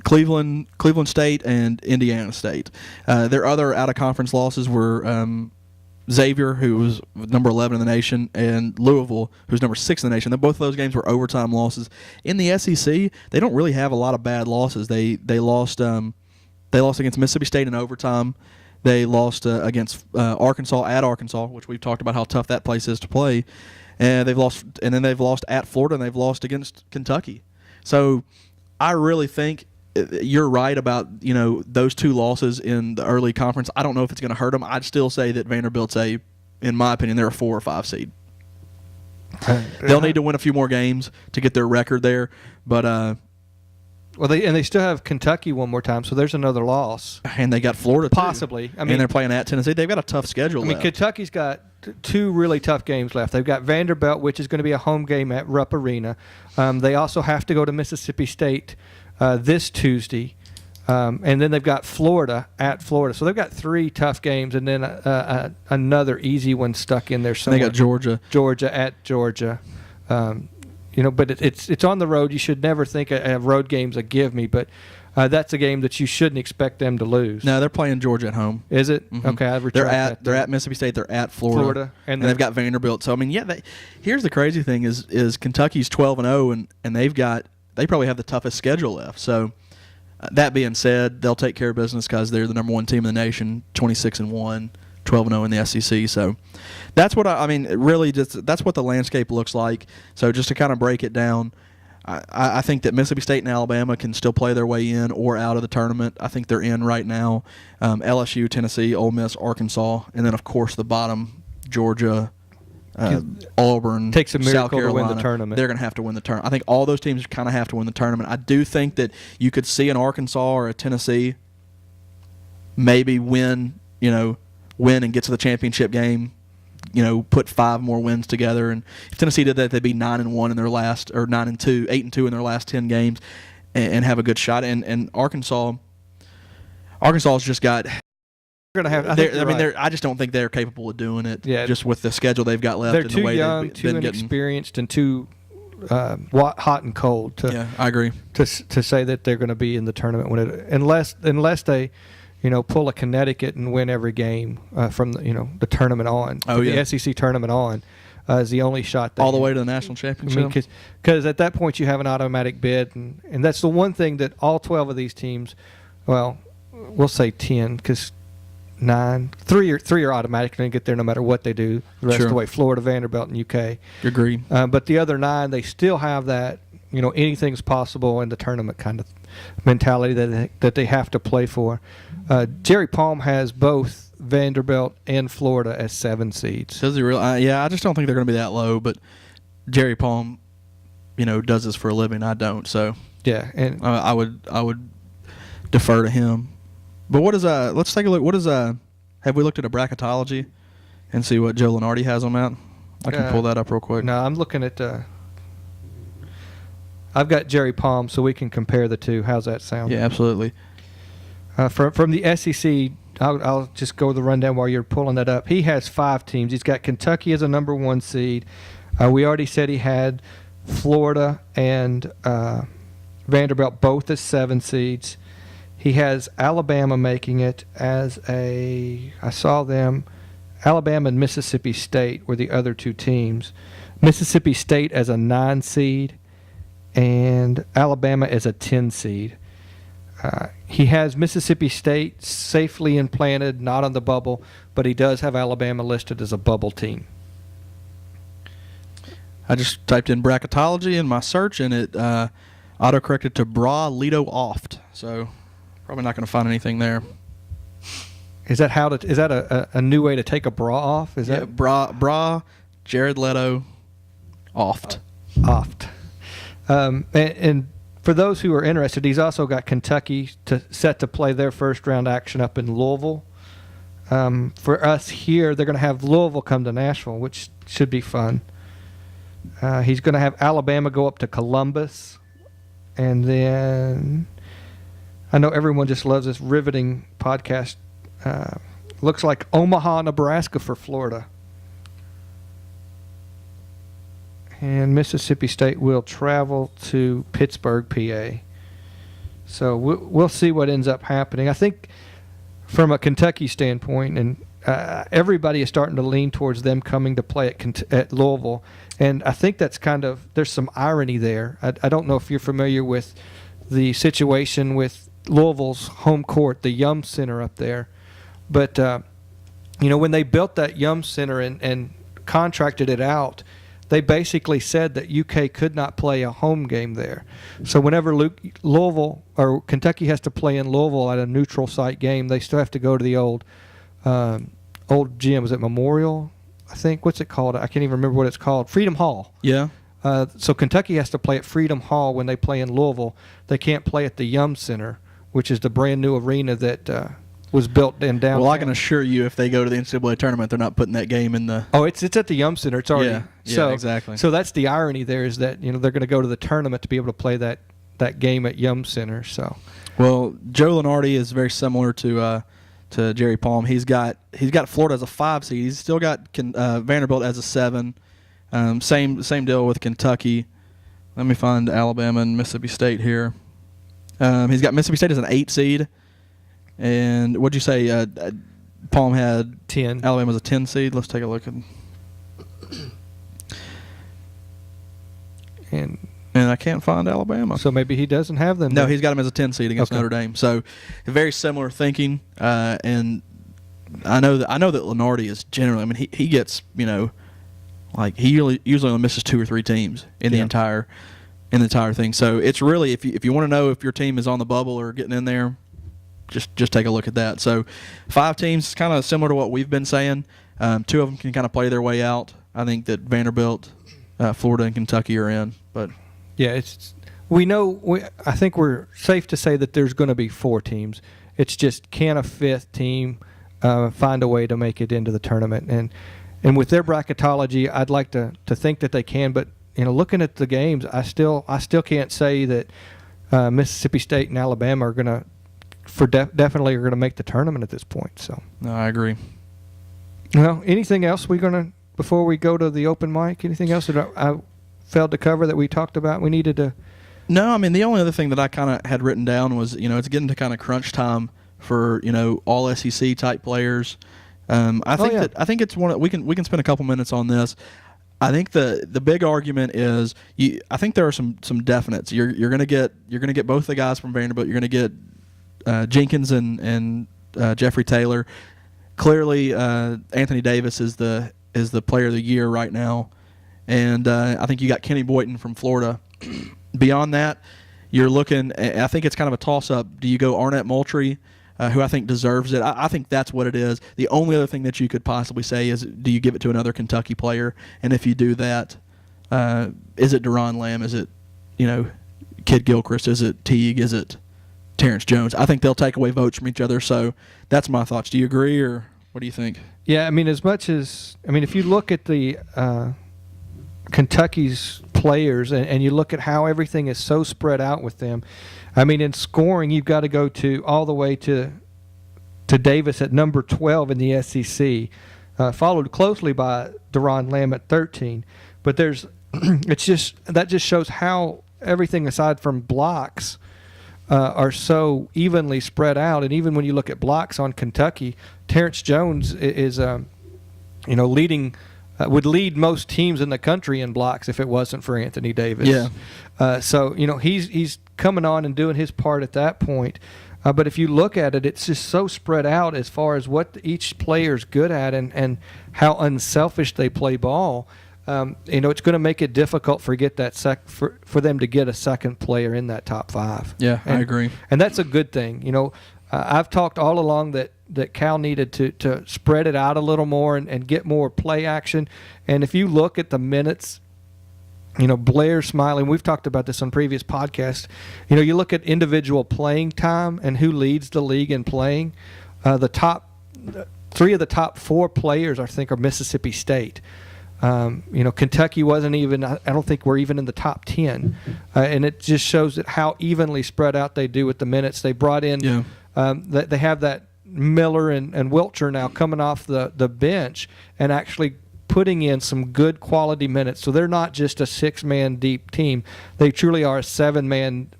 Cleveland State and Indiana State. Their other out-of-conference losses were Xavier, who was number 11 in the nation, and Louisville, who's number 6 in the nation. Both of those games were overtime losses. In the SEC, they don't really have a lot of bad losses. They lost against Mississippi State in overtime. They lost against Arkansas at Arkansas, which we've talked about how tough that place is to play. And they've lost at Florida, and they've lost against Kentucky. So I really think you're right about those 2 losses in the early conference. I don't know if it's going to hurt them. I'd still say that Vanderbilt's in my opinion, they're a 4 or 5 seed. They'll need to win a few more games to get their record there, but they still have Kentucky one more time, so there's another loss. And they got Florida too. Possibly. And they're playing at Tennessee. They've got a tough schedule. Kentucky's got 2 really tough games left. They've got Vanderbilt, which is going to be a home game at Rupp Arena. They also have to go to Mississippi State this Tuesday, and then they've got Florida at Florida. So they've got 3 tough games, and then another easy one stuck in there somewhere. They got Georgia at Georgia. But it's on the road. You should never think a road game's a give me, but that's a game that you shouldn't expect them to lose. No, they're playing Georgia at home. Is it? Mm-hmm. Okay, I retract they're at Mississippi State. They're at Florida, and they've got Vanderbilt. So I mean, here's the crazy thing: is Kentucky's 12-0, and they probably have the toughest schedule left. So that being said, they'll take care of business because they're the number 1 team in the nation, 26-1. 12-0 in the SEC. So that's what that's what the landscape looks like. So just to kind of break it down, I think that Mississippi State and Alabama can still play their way in or out of the tournament. I think they're in right now. LSU, Tennessee, Ole Miss, Arkansas, and then of course the bottom, Georgia, Auburn, takes a miracle South Carolina, to win the tournament. They're going to have to win the tournament. I think all those teams kind of have to win the tournament. I do think that you could see an Arkansas or a Tennessee maybe win and get to the championship game, put 5 more wins together. And if Tennessee did that, they'd be 9-1 in their last, or 9-2, 8-2 in their last 10 games, and have a good shot. And Arkansas's just got. I just don't think they're capable of doing it. Yeah, just with the schedule they've got left. They're and too the way young, they've too been inexperienced, and too hot and cold. I agree. To say that they're going to be in the tournament unless they. Pull a Connecticut and win every game from the tournament on. The SEC tournament on is the only shot. All the way to the national championship. Because at that point you have an automatic bid, and that's the one thing that all 12 of these teams, well, we'll say 10, because 3 are automatic and they get there no matter what they do the rest of the way. Florida, Vanderbilt, and UK. Agreed. But the other 9, they still have that. Anything's possible in the tournament kind of mentality that they have to play for. Jerry Palm has both Vanderbilt and Florida as 7 seeds. Does he really? I just don't think they're going to be that low. But Jerry Palm, does this for a living. I don't. So yeah, and I would defer to him. But let's take a look. Have we looked at a bracketology and see what Joe Lenardi has on that? I can pull that up real quick. No, I'm looking at. I've got Jerry Palm, so we can compare the two. How's that sound? Yeah, absolutely. From the SEC, I'll just go the rundown while you're pulling that up. He has 5 teams. He's got Kentucky as a number 1 seed. We already said he had Florida and Vanderbilt both as 7 seeds. He has Alabama making it as I saw them. Alabama and Mississippi State were the other 2 teams. Mississippi State as a 9 seed. And Alabama is a 10 seed. He has Mississippi State safely implanted, not on the bubble, but he does have Alabama listed as a bubble team. I just typed in bracketology in my search, and it auto-corrected to Bra Lido Oft. So probably not going to find anything there. Is that a new way to take a bra off? Is that bra? Jared Leto, oft. And for those who are interested, he's also got Kentucky set to play their first round action up in Louisville. For us here, they're going to have Louisville come to Nashville, which should be fun. He's going to have Alabama go up to Columbus. And then I know everyone just loves this riveting podcast. Looks like Omaha, Nebraska for Florida. And Mississippi State will travel to Pittsburgh, PA. So we'll see what ends up happening. I think from a Kentucky standpoint, and everybody is starting to lean towards them coming to play at Louisville. And I think that's there's some irony there. I don't know if you're familiar with the situation with Louisville's home court, the Yum Center up there. But, when they built that Yum Center and contracted it out, they basically said that UK could not play a home game there. So whenever Louisville or Kentucky has to play in Louisville at a neutral site game, they still have to go to the old gym. Is it Memorial? I think. What's it called? I can't even remember what it's called. Freedom Hall. Yeah. So Kentucky has to play at Freedom Hall when they play in Louisville. They can't play at the Yum Center, which is the brand new arena that was built in downtown. Well, I can assure you, if they go to the NCAA tournament, they're not putting that game in the. Oh, it's at the Yum Center. It's already. Yeah, exactly. So that's the irony there, is that they're going to go to the tournament to be able to play that game at Yum Center. So. Well, Joe Lunardi is very similar to Jerry Palm. He's got Florida as a 5 seed. He's still got Vanderbilt as a 7. Same deal with Kentucky. Let me find Alabama and Mississippi State here. He's got Mississippi State as an 8 seed. And what'd you say? Palm had 10. Alabama was a 10 seed. Let's take a look. And I can't find Alabama. So maybe he doesn't have them. No, then. he's got him as a 10 seed against Notre Dame. So very similar thinking. And I know that Lunardi is generally. I mean, he gets like he usually only misses 2 or 3 teams in the entire thing. So it's really if you want to know if your team is on the bubble or getting in there, just take a look at that. So 5 teams, kind of similar to what we've been saying. 2 of them can kind of play their way out. I think that Vanderbilt, Florida, and Kentucky are in. But yeah, I think we're safe to say that there's going to be 4 teams. It's just, can a 5th team find a way to make it into the tournament? And with their bracketology, I'd like to think that they can. But looking at the games, I still can't say that Mississippi State and Alabama are going to. Definitely are going to make the tournament at this point. So no, I agree. Well, anything else before we go to the open mic? Anything else that I failed to cover that we talked about? We needed to. No, I mean the only other thing that I kind of had written down was it's getting to kind of crunch time for all SEC type players. I think it's one we can spend a couple minutes on this. I think the big argument is I think there are some definites. You're going to get both the guys from Vanderbilt. You're going to get Jenkins and Jeffrey Taylor. Clearly, Anthony Davis is the player of the year right now, and I think you got Kenny Boynton from Florida. Beyond that, you're looking. I think it's kind of a toss-up. Do you go Arnett Moultrie, who I think deserves it? I think that's what it is. The only other thing that you could possibly say is, do you give it to another Kentucky player? And if you do that, is it Deron Lamb? Is it Kid Gilchrist? Is it Teague? Is it Terrence Jones? I think they'll take away votes from each other. So that's my thoughts. Do you agree, or what do you think? Yeah, if you look at the Kentucky's players and you look at how everything is so spread out with them, in scoring you've got to go all the way to Davis at number 12 in the SEC, followed closely by Deron Lamb at 13. But that just shows how everything aside from blocks are so evenly spread out. And even when you look at blocks on Kentucky, Terrence Jones is leading would lead most teams in the country in blocks if it wasn't for Anthony Davis. Yeah. So he's coming on and doing his part at that point. But if you look at it, it's just so spread out as far as what each player's good at and how unselfish they play ball. It's going to make it difficult for them to get a second player in that top 5. Yeah, I agree. And that's a good thing. I've talked all along that Cal needed to spread it out a little more and get more play action. And if you look at the minutes, Blair, Smiley, we've talked about this on previous podcasts. You look at individual playing time and who leads the league in playing. The top 3 of the top 4 players, I think, are Mississippi State. Kentucky wasn't even, I don't think we're even in the top 10. And it just shows that how evenly spread out they do with the minutes. They brought in, they have that Miller and Wiltshire now coming off the bench and actually putting in some good quality minutes. So they're not just a 6-man deep team. They truly are a 7-man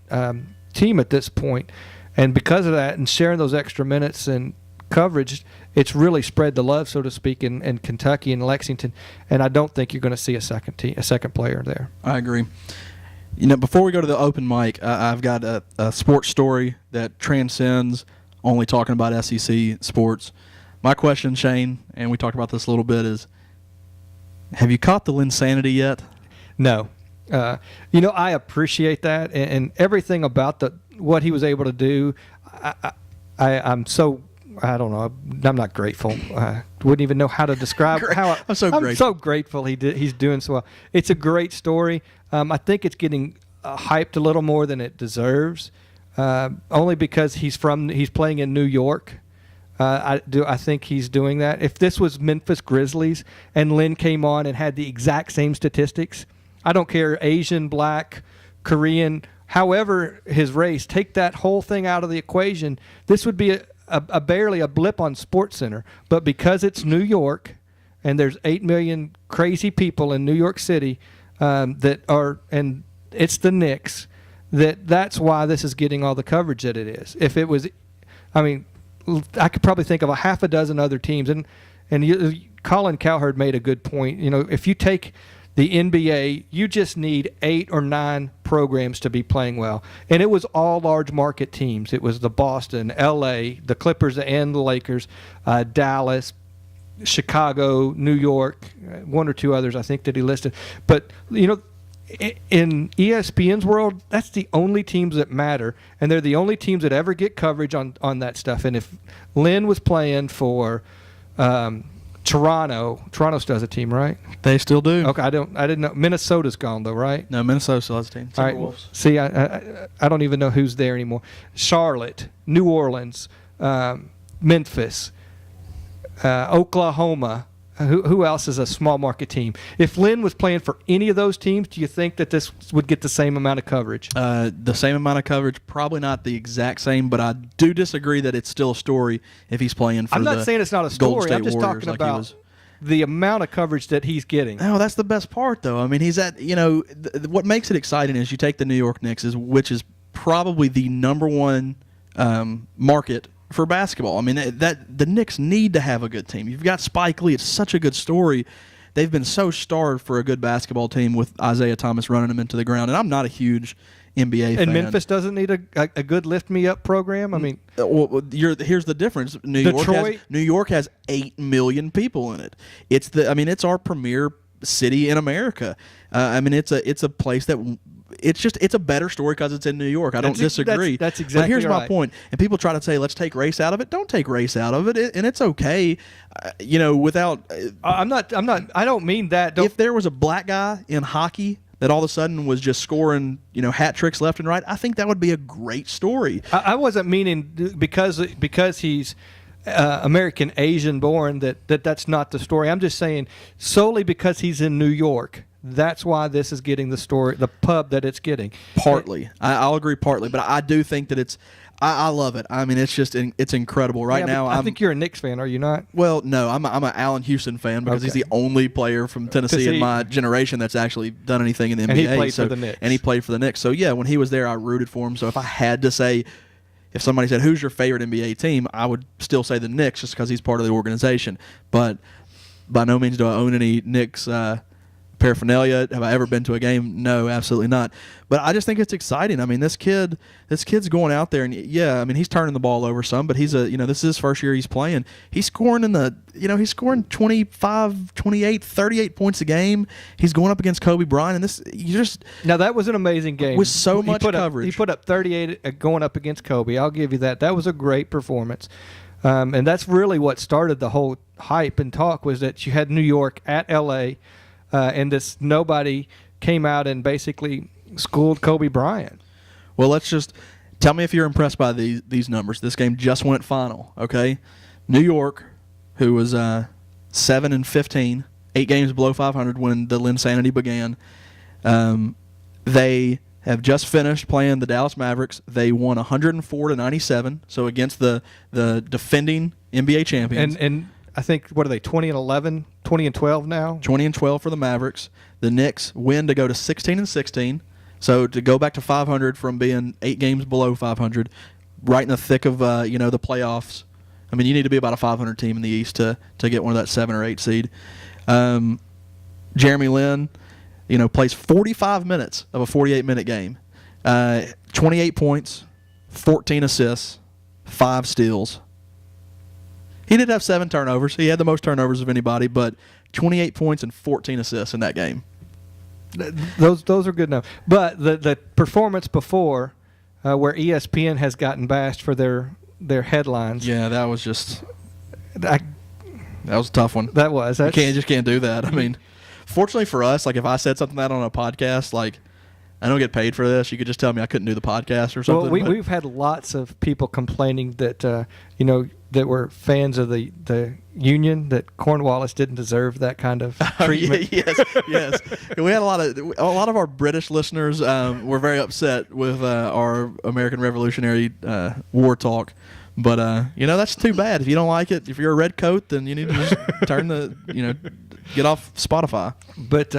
team at this point. And because of that and sharing those extra minutes and coverage, it's really spread the love, so to speak, in Kentucky and Lexington. And I don't think you're going to see a second player there. I agree. Before we go to the open mic, I've got a sports story that transcends only talking about SEC sports. My question, Shane, and we talked about this a little bit, is have you caught the LinSanity yet? No. I appreciate that and everything about what he was able to do. I'm so, I don't know, I'm not grateful. I wouldn't even know how to describe how I'm so grateful. I'm so grateful he's doing so well. It's a great story. I think it's getting hyped a little more than it deserves, only because he's playing in New York. I think he's doing that. If this was Memphis Grizzlies and Lynn came on and had the exact same statistics, I don't care, Asian, black, Korean, however his race, take that whole thing out of the equation, this would be a barely a blip on SportsCenter. But because it's New York and there's 8 million crazy people in New York City and it's the Knicks, that's why this is getting all the coverage that it is. If it was, I could probably think of a half a dozen other teams, and Colin Cowherd made a good point. If you take the NBA, you just need 8 or 9 programs to be playing well, and it was all large market teams. It was the Boston, LA, the Clippers and the Lakers, Dallas, Chicago, New York, 1 or 2 others I think that he listed. But in ESPN's world, that's the only teams that matter, and they're the only teams that ever get coverage on that stuff. And if Lynn was playing for Toronto still has a team, right? They still do. Okay, I didn't know. Minnesota's gone though, right? No, Minnesota still has a team. All right. See, I don't even know who's there anymore. Charlotte, New Orleans, Memphis, Oklahoma. Who else is a small market team? If Lynn was playing for any of those teams, do you think that this would get the same amount of coverage? The same amount of coverage, probably not the exact same, but I do disagree that it's still a story if he's playing for the I'm not saying it's not a story. I'm just talking about the amount of coverage that he's getting. No, that's the best part, though. He's at, what makes it exciting is you take the New York Knicks, which is probably the number 1 market for basketball. That the Knicks need to have a good team. You've got Spike Lee. It's such a good story. They've been so starved for a good basketball team with Isaiah Thomas running them into the ground. And I'm not a huge NBA fan. And Memphis doesn't need a good lift me up program. Here's the difference. New York has 8 million people in it. It's our premier city in America. It's a place that. It's a better story because it's in New York. I don't disagree. That's exactly right. But here's my point. And people try to say, let's take race out of it. Don't take race out of it. And it's okay, without. I don't mean that. If there was a black guy in hockey that all of a sudden was just scoring, hat tricks left and right, I think that would be a great story. I wasn't meaning because he's American Asian born that's not the story. I'm just saying solely because he's in New York. That's why this is getting the story, the pub that it's getting. Partly. I'll agree partly, but I do think that it's I love it. It's incredible. Right now, I think you're a Knicks fan, are you not? Well, no, I'm an Allen Houston fan because he's the only player from Tennessee in my generation that's actually done anything in the NBA. And he played for the Knicks. And he played for the Knicks. So, yeah, when he was there, I rooted for him. So if I had to say, if somebody said, who's your favorite NBA team, I would still say the Knicks just because he's part of the organization. But by no means do I own any Knicks paraphernalia. Have I ever been to a game? No, absolutely not. But I just think it's exciting. I mean, this kid's going out there, and yeah, I mean, he's turning the ball over some, but this is his first year he's playing. He's scoring he's scoring 25, 28, 38 points a game. He's going up against Kobe Bryant, and now that was an amazing game with so much coverage. He put up 38 going up against Kobe. I'll give you that. That was a great performance. And that's really what started the whole hype and talk, was that you had New York at L.A., and nobody came out and basically schooled Kobe Bryant. Well, let's just tell me if you're impressed by these numbers. This game just went final, okay? New York, who was 7-15, 8 games below 500 when the LinSanity began, they have just finished playing the Dallas Mavericks. They won 104-97, so against the defending NBA champions. And I think, what are they, 20-11, 20-12 now? 20-12 for the Mavericks. The Knicks win to go to 16-16, so to go back to 500 from being 8 games below 500, right in the thick of the playoffs. I mean, you need to be about a 500 team in the East to get one of that 7 or 8 seed. Jeremy Lin, plays 45 minutes of a 48-minute game. 28 points, 14 assists, 5 steals. He did have 7 turnovers. He had the most turnovers of anybody, but 28 points and 14 assists in that game. Those are good enough. But the performance before, where ESPN has gotten bashed for their headlines. Yeah, that was just that was a tough one. That was. You just can't do that. I mean, fortunately for us, like if I said something like that on a podcast, like I don't get paid for this. You could just tell me I couldn't do the podcast or something. Well, we've had lots of people complaining that that were fans of the union, that Cornwallis didn't deserve that kind of treatment. Yes. We had a lot of our British listeners were very upset with our American Revolutionary War talk. But that's too bad. If you don't like it, if you're a red coat, then you need to just get off Spotify. But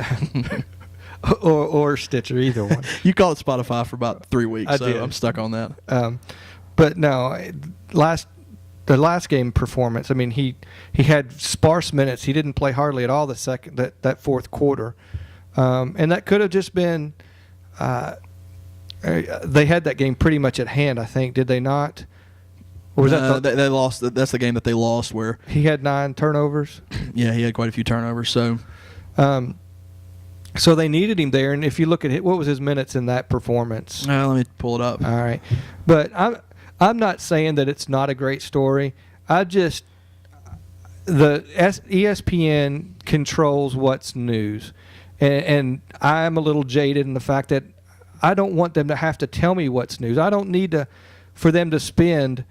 or Stitcher, either one. You called it Spotify for about 3 weeks, so did. I'm stuck on that. But no, the last game performance, I mean, he had sparse minutes. He didn't play hardly at all that fourth quarter, and that could have just been. They had that game pretty much at hand, I think. Did they not? Or was that they lost? That's the game that they lost, where he had 9 turnovers. Yeah, he had quite a few turnovers. So. So they needed him there, and if you look at it, what was his minutes in that performance? Let me pull it up. All right, but I'm not saying that it's not a great story. ESPN controls what's news, and I'm a little jaded in the fact that I don't want them to have to tell me what's news. I don't need for them to spend,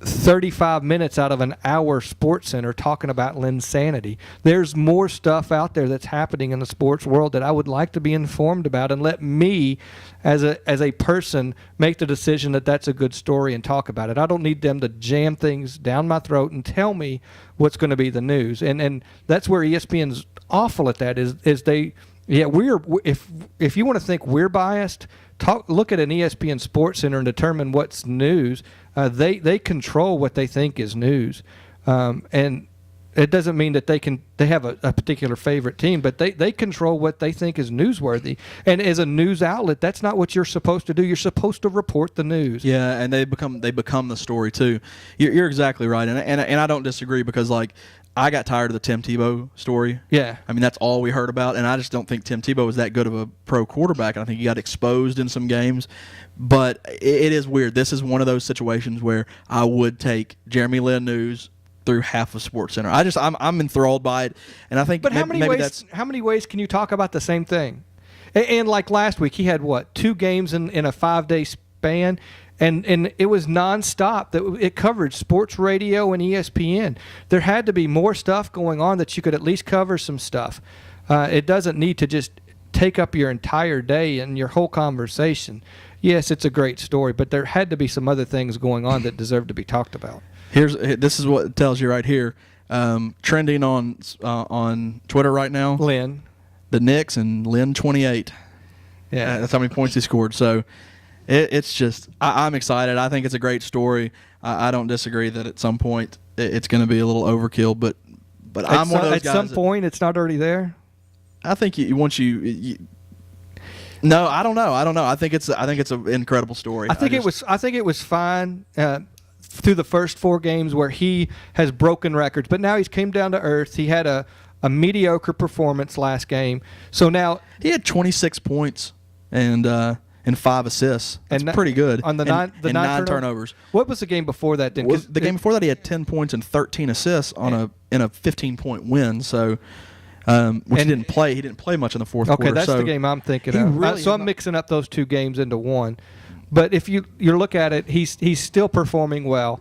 35 minutes out of an hour Sports Center talking about LinSanity. There's more stuff out there that's happening in the sports world that I would like to be informed about, and let me, as a person, make the decision that that's a good story and talk about it. I don't need them to jam things down my throat and tell me what's going to be the news. And that's where ESPN's awful at that. Is they, yeah, if you want to think we're biased, look at an ESPN Sports Center and determine what's news. They control what they think is news, and it doesn't mean that they have a particular favorite team, but they control what they think is newsworthy. And as a news outlet, that's not what you're supposed to do. You're supposed to report the news. Yeah, and they become the story too. You're exactly right, and I don't disagree, because like I got tired of the Tim Tebow story. Yeah. I mean, that's all we heard about, and I just don't think Tim Tebow was that good of a pro quarterback, and I think he got exposed in some games. But it is weird. This is one of those situations where I would take Jeremy Lin news through half of Sports Center. I'm enthralled by it, and I think. But how many ways can you talk about the same thing? And like last week, he had 2 games in a 5-day span. And it was nonstop. It covered sports radio and ESPN. There had to be more stuff going on that you could at least cover some stuff. It doesn't need to just take up your entire day and your whole conversation. Yes, it's a great story, but there had to be some other things going on that deserve to be talked about. This is what it tells you right here. Trending on Twitter right now. Lin. The Knicks and Lin 28. Yeah, that's how many points he scored. So. It's just I'm excited. I think it's a great story. I don't disagree that at some point it's going to be a little overkill, but I'm one of those guys. At some point, it's not already there. I think once you no, I don't know. I think it's an incredible story. I think it was fine through the first 4 games where he has broken records, but now he's came down to earth. He had a mediocre performance last game, so now he had 26 points and 5 assists. That's pretty good. On the and 9 turnovers. What was the game before that? Then the game before that, he had 10 points and 13 assists in a 15-point win. So. Which he didn't play. He didn't play much in the fourth quarter. Okay, that's the game I'm thinking of. Really so I'm mixing up those 2 games into one. But if you look at it, he's still performing well,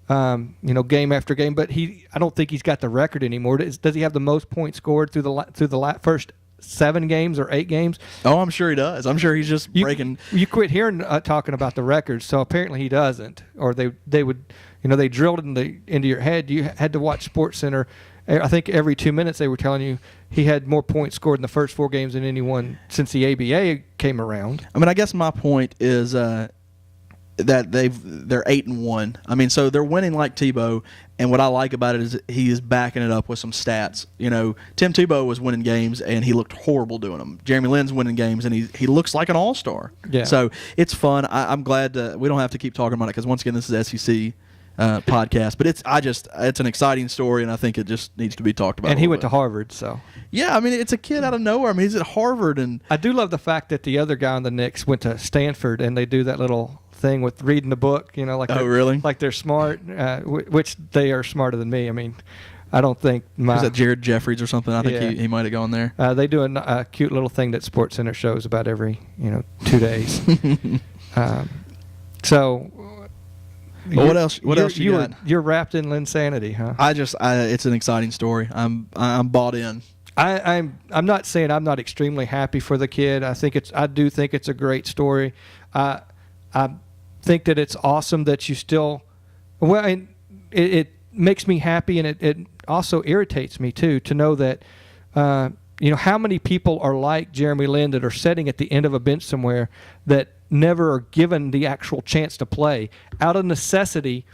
game after game. But I don't think he's got the record anymore. Does he have the most points scored through the first 7 games or 8 games? Oh, I'm sure he does. I'm sure he's just breaking. You quit hearing talking about the records, so apparently he doesn't. Or they would, they drilled it into your head. You had to watch SportsCenter. I think every 2 minutes they were telling you he had more points scored in the first 4 games than anyone since the ABA came around. I mean, I guess my point is that they're 8-1. I mean, so they're winning like Tebow, and what I like about it is he is backing it up with some stats. Tim Tebow was winning games and he looked horrible doing them. Jeremy Lin's winning games and he looks like an all-star. Yeah. So it's fun. I'm glad we don't have to keep talking about it because once again this is SEC. Podcast, but it's an exciting story, and I think it just needs to be talked about. And he went to Harvard, so yeah. I mean, it's a kid out of nowhere. I mean, he's at Harvard, and I do love the fact that the other guy on the Knicks went to Stanford, and they do that little thing with reading the book. Really? Like they're smart, which they are smarter than me. I mean, I don't think was that Jared Jeffries or something? I think he might have gone there. They do a cute little thing that SportsCenter shows about every 2 days. So. But what else you got? You're wrapped in LinSanity, huh? It's an exciting story. I'm bought in. I'm not saying I'm not extremely happy for the kid. I do think it's a great story. I think that it's awesome that you still. Well, and it makes me happy, and it also irritates me too to know that. How many people are like Jeremy Lin that are sitting at the end of a bench somewhere that never are given the actual chance to play out of necessity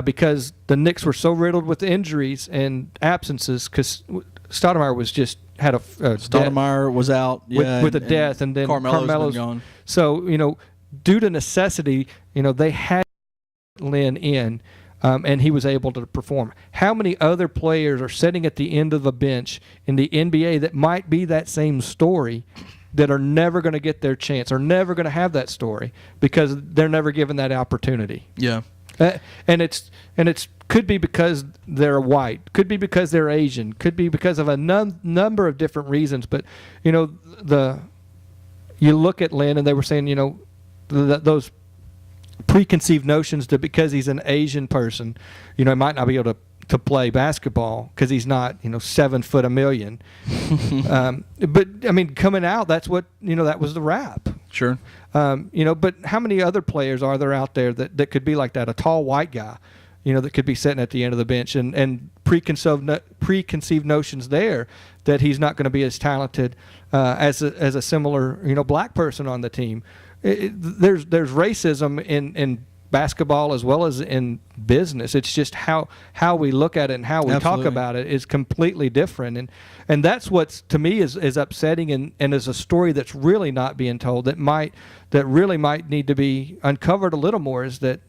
because the Knicks were so riddled with injuries and absences because Stoudemire was just had a Stoudemire was out with a death, and then Carmelo's been gone. So due to necessity, they had Lin in. And he was able to perform. How many other players are sitting at the end of the bench in the NBA that might be that same story that are never going to get their chance, or never going to have that story because they're never given that opportunity? Yeah. And it's could be because they're white, could be because they're Asian, could be because of a number of different reasons. But you look at Lin, and they were saying those preconceived notions that because he's an Asian person, he might not be able to play basketball because he's not 7 foot a million. But I mean, coming out, that's what that was the rap. Sure. But how many other players are there out there that could be like that? A tall white guy, that could be sitting at the end of the bench, and preconceived notions there that he's not going to be as talented as a similar black person on the team. There's racism in basketball as well as in business. It's just how we look at it and how we talk about it is completely different. And that's what's to me is upsetting and is a story that's really not being told that really might need to be uncovered a little more, is that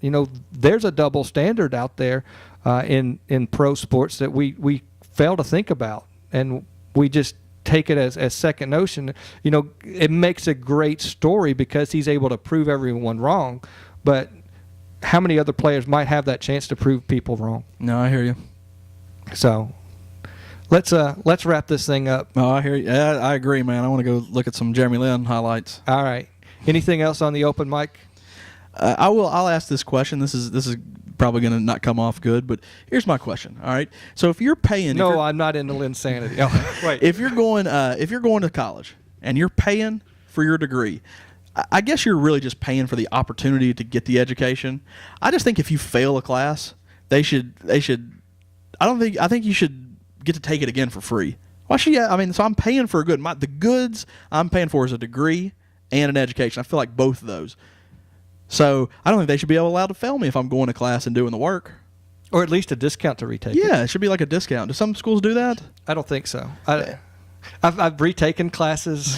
there's a double standard out there in pro sports that we fail to think about, and we just take it as second notion. It makes a great story because he's able to prove everyone wrong, but how many other players might have that chance to prove people wrong? No, I hear you. So let's wrap this thing up. Oh, I hear you. Yeah, I agree, man. I want to go look at some Jeremy Lin highlights. All right. Anything else on the open mic? I'll ask this question. This is probably going to not come off good, but here's my question. All right. So if you're paying, I'm not into LinSanity. Oh, wait. If you're going to college and you're paying for your degree, I guess you're really just paying for the opportunity to get the education. I just think if you fail a class, they should. I think you should get to take it again for free. Why should you? I mean, so I'm paying for a good. The goods I'm paying for is a degree and an education. I feel like both of those. So I don't think they should be allowed to fail me if I'm going to class and doing the work. Or at least a discount to retake. Yeah, it should be like a discount. Do some schools do that? I don't think so. I've retaken classes.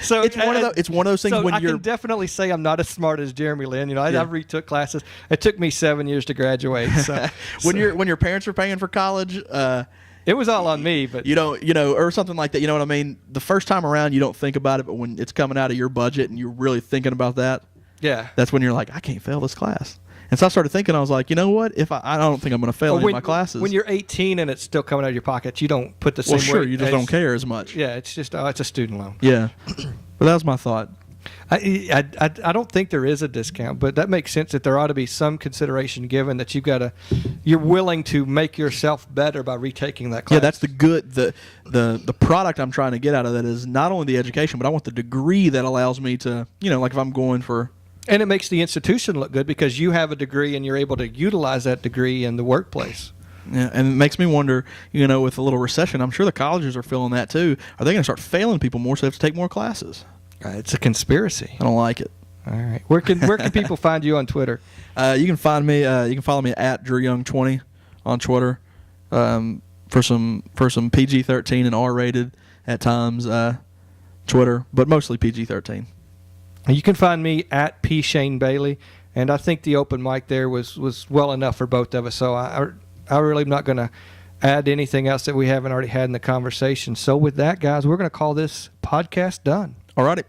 So It's one of those things so when I you're can definitely say I'm not as smart as Jeremy Lin. You know, Yeah. I retook classes. It took me 7 years to graduate. So when your parents are paying for college, it was all on me. But you don't, or something like that. You know what I mean? The first time around, you don't think about it, but when it's coming out of your budget and you're really thinking about that, yeah, that's when you're like, I can't fail this class. And so I started thinking, I was like, you know what? If I don't think I'm going to fail any of my classes. When you're 18 and it's still coming out of your pocket, you don't put the same. Well, sure, weight you just as- don't care as much. Yeah, it's just it's a student loan. Yeah. But that was my thought. I don't think there is a discount, but that makes sense that there ought to be some consideration given that you're willing to make yourself better by retaking that class. Yeah, that's the product I'm trying to get out of that is not only the education, but I want the degree that allows me to, like if I'm going for. And it makes the institution look good because you have a degree and you're able to utilize that degree in the workplace. Yeah, and it makes me wonder, with a little recession, I'm sure the colleges are feeling that too. Are they going to start failing people more so they have to take more classes? It's a conspiracy. I don't like it. All right. Where can people find you on Twitter? You can find me. You can follow me at DrewYoung20 on Twitter for some PG-13 and R-rated at times Twitter, but mostly PG-13. You can find me at P. Shane Bailey, and I think the open mic there was well enough for both of us. So I really am not going to add anything else that we haven't already had in the conversation. So with that, guys, we're going to call this podcast done. All righty.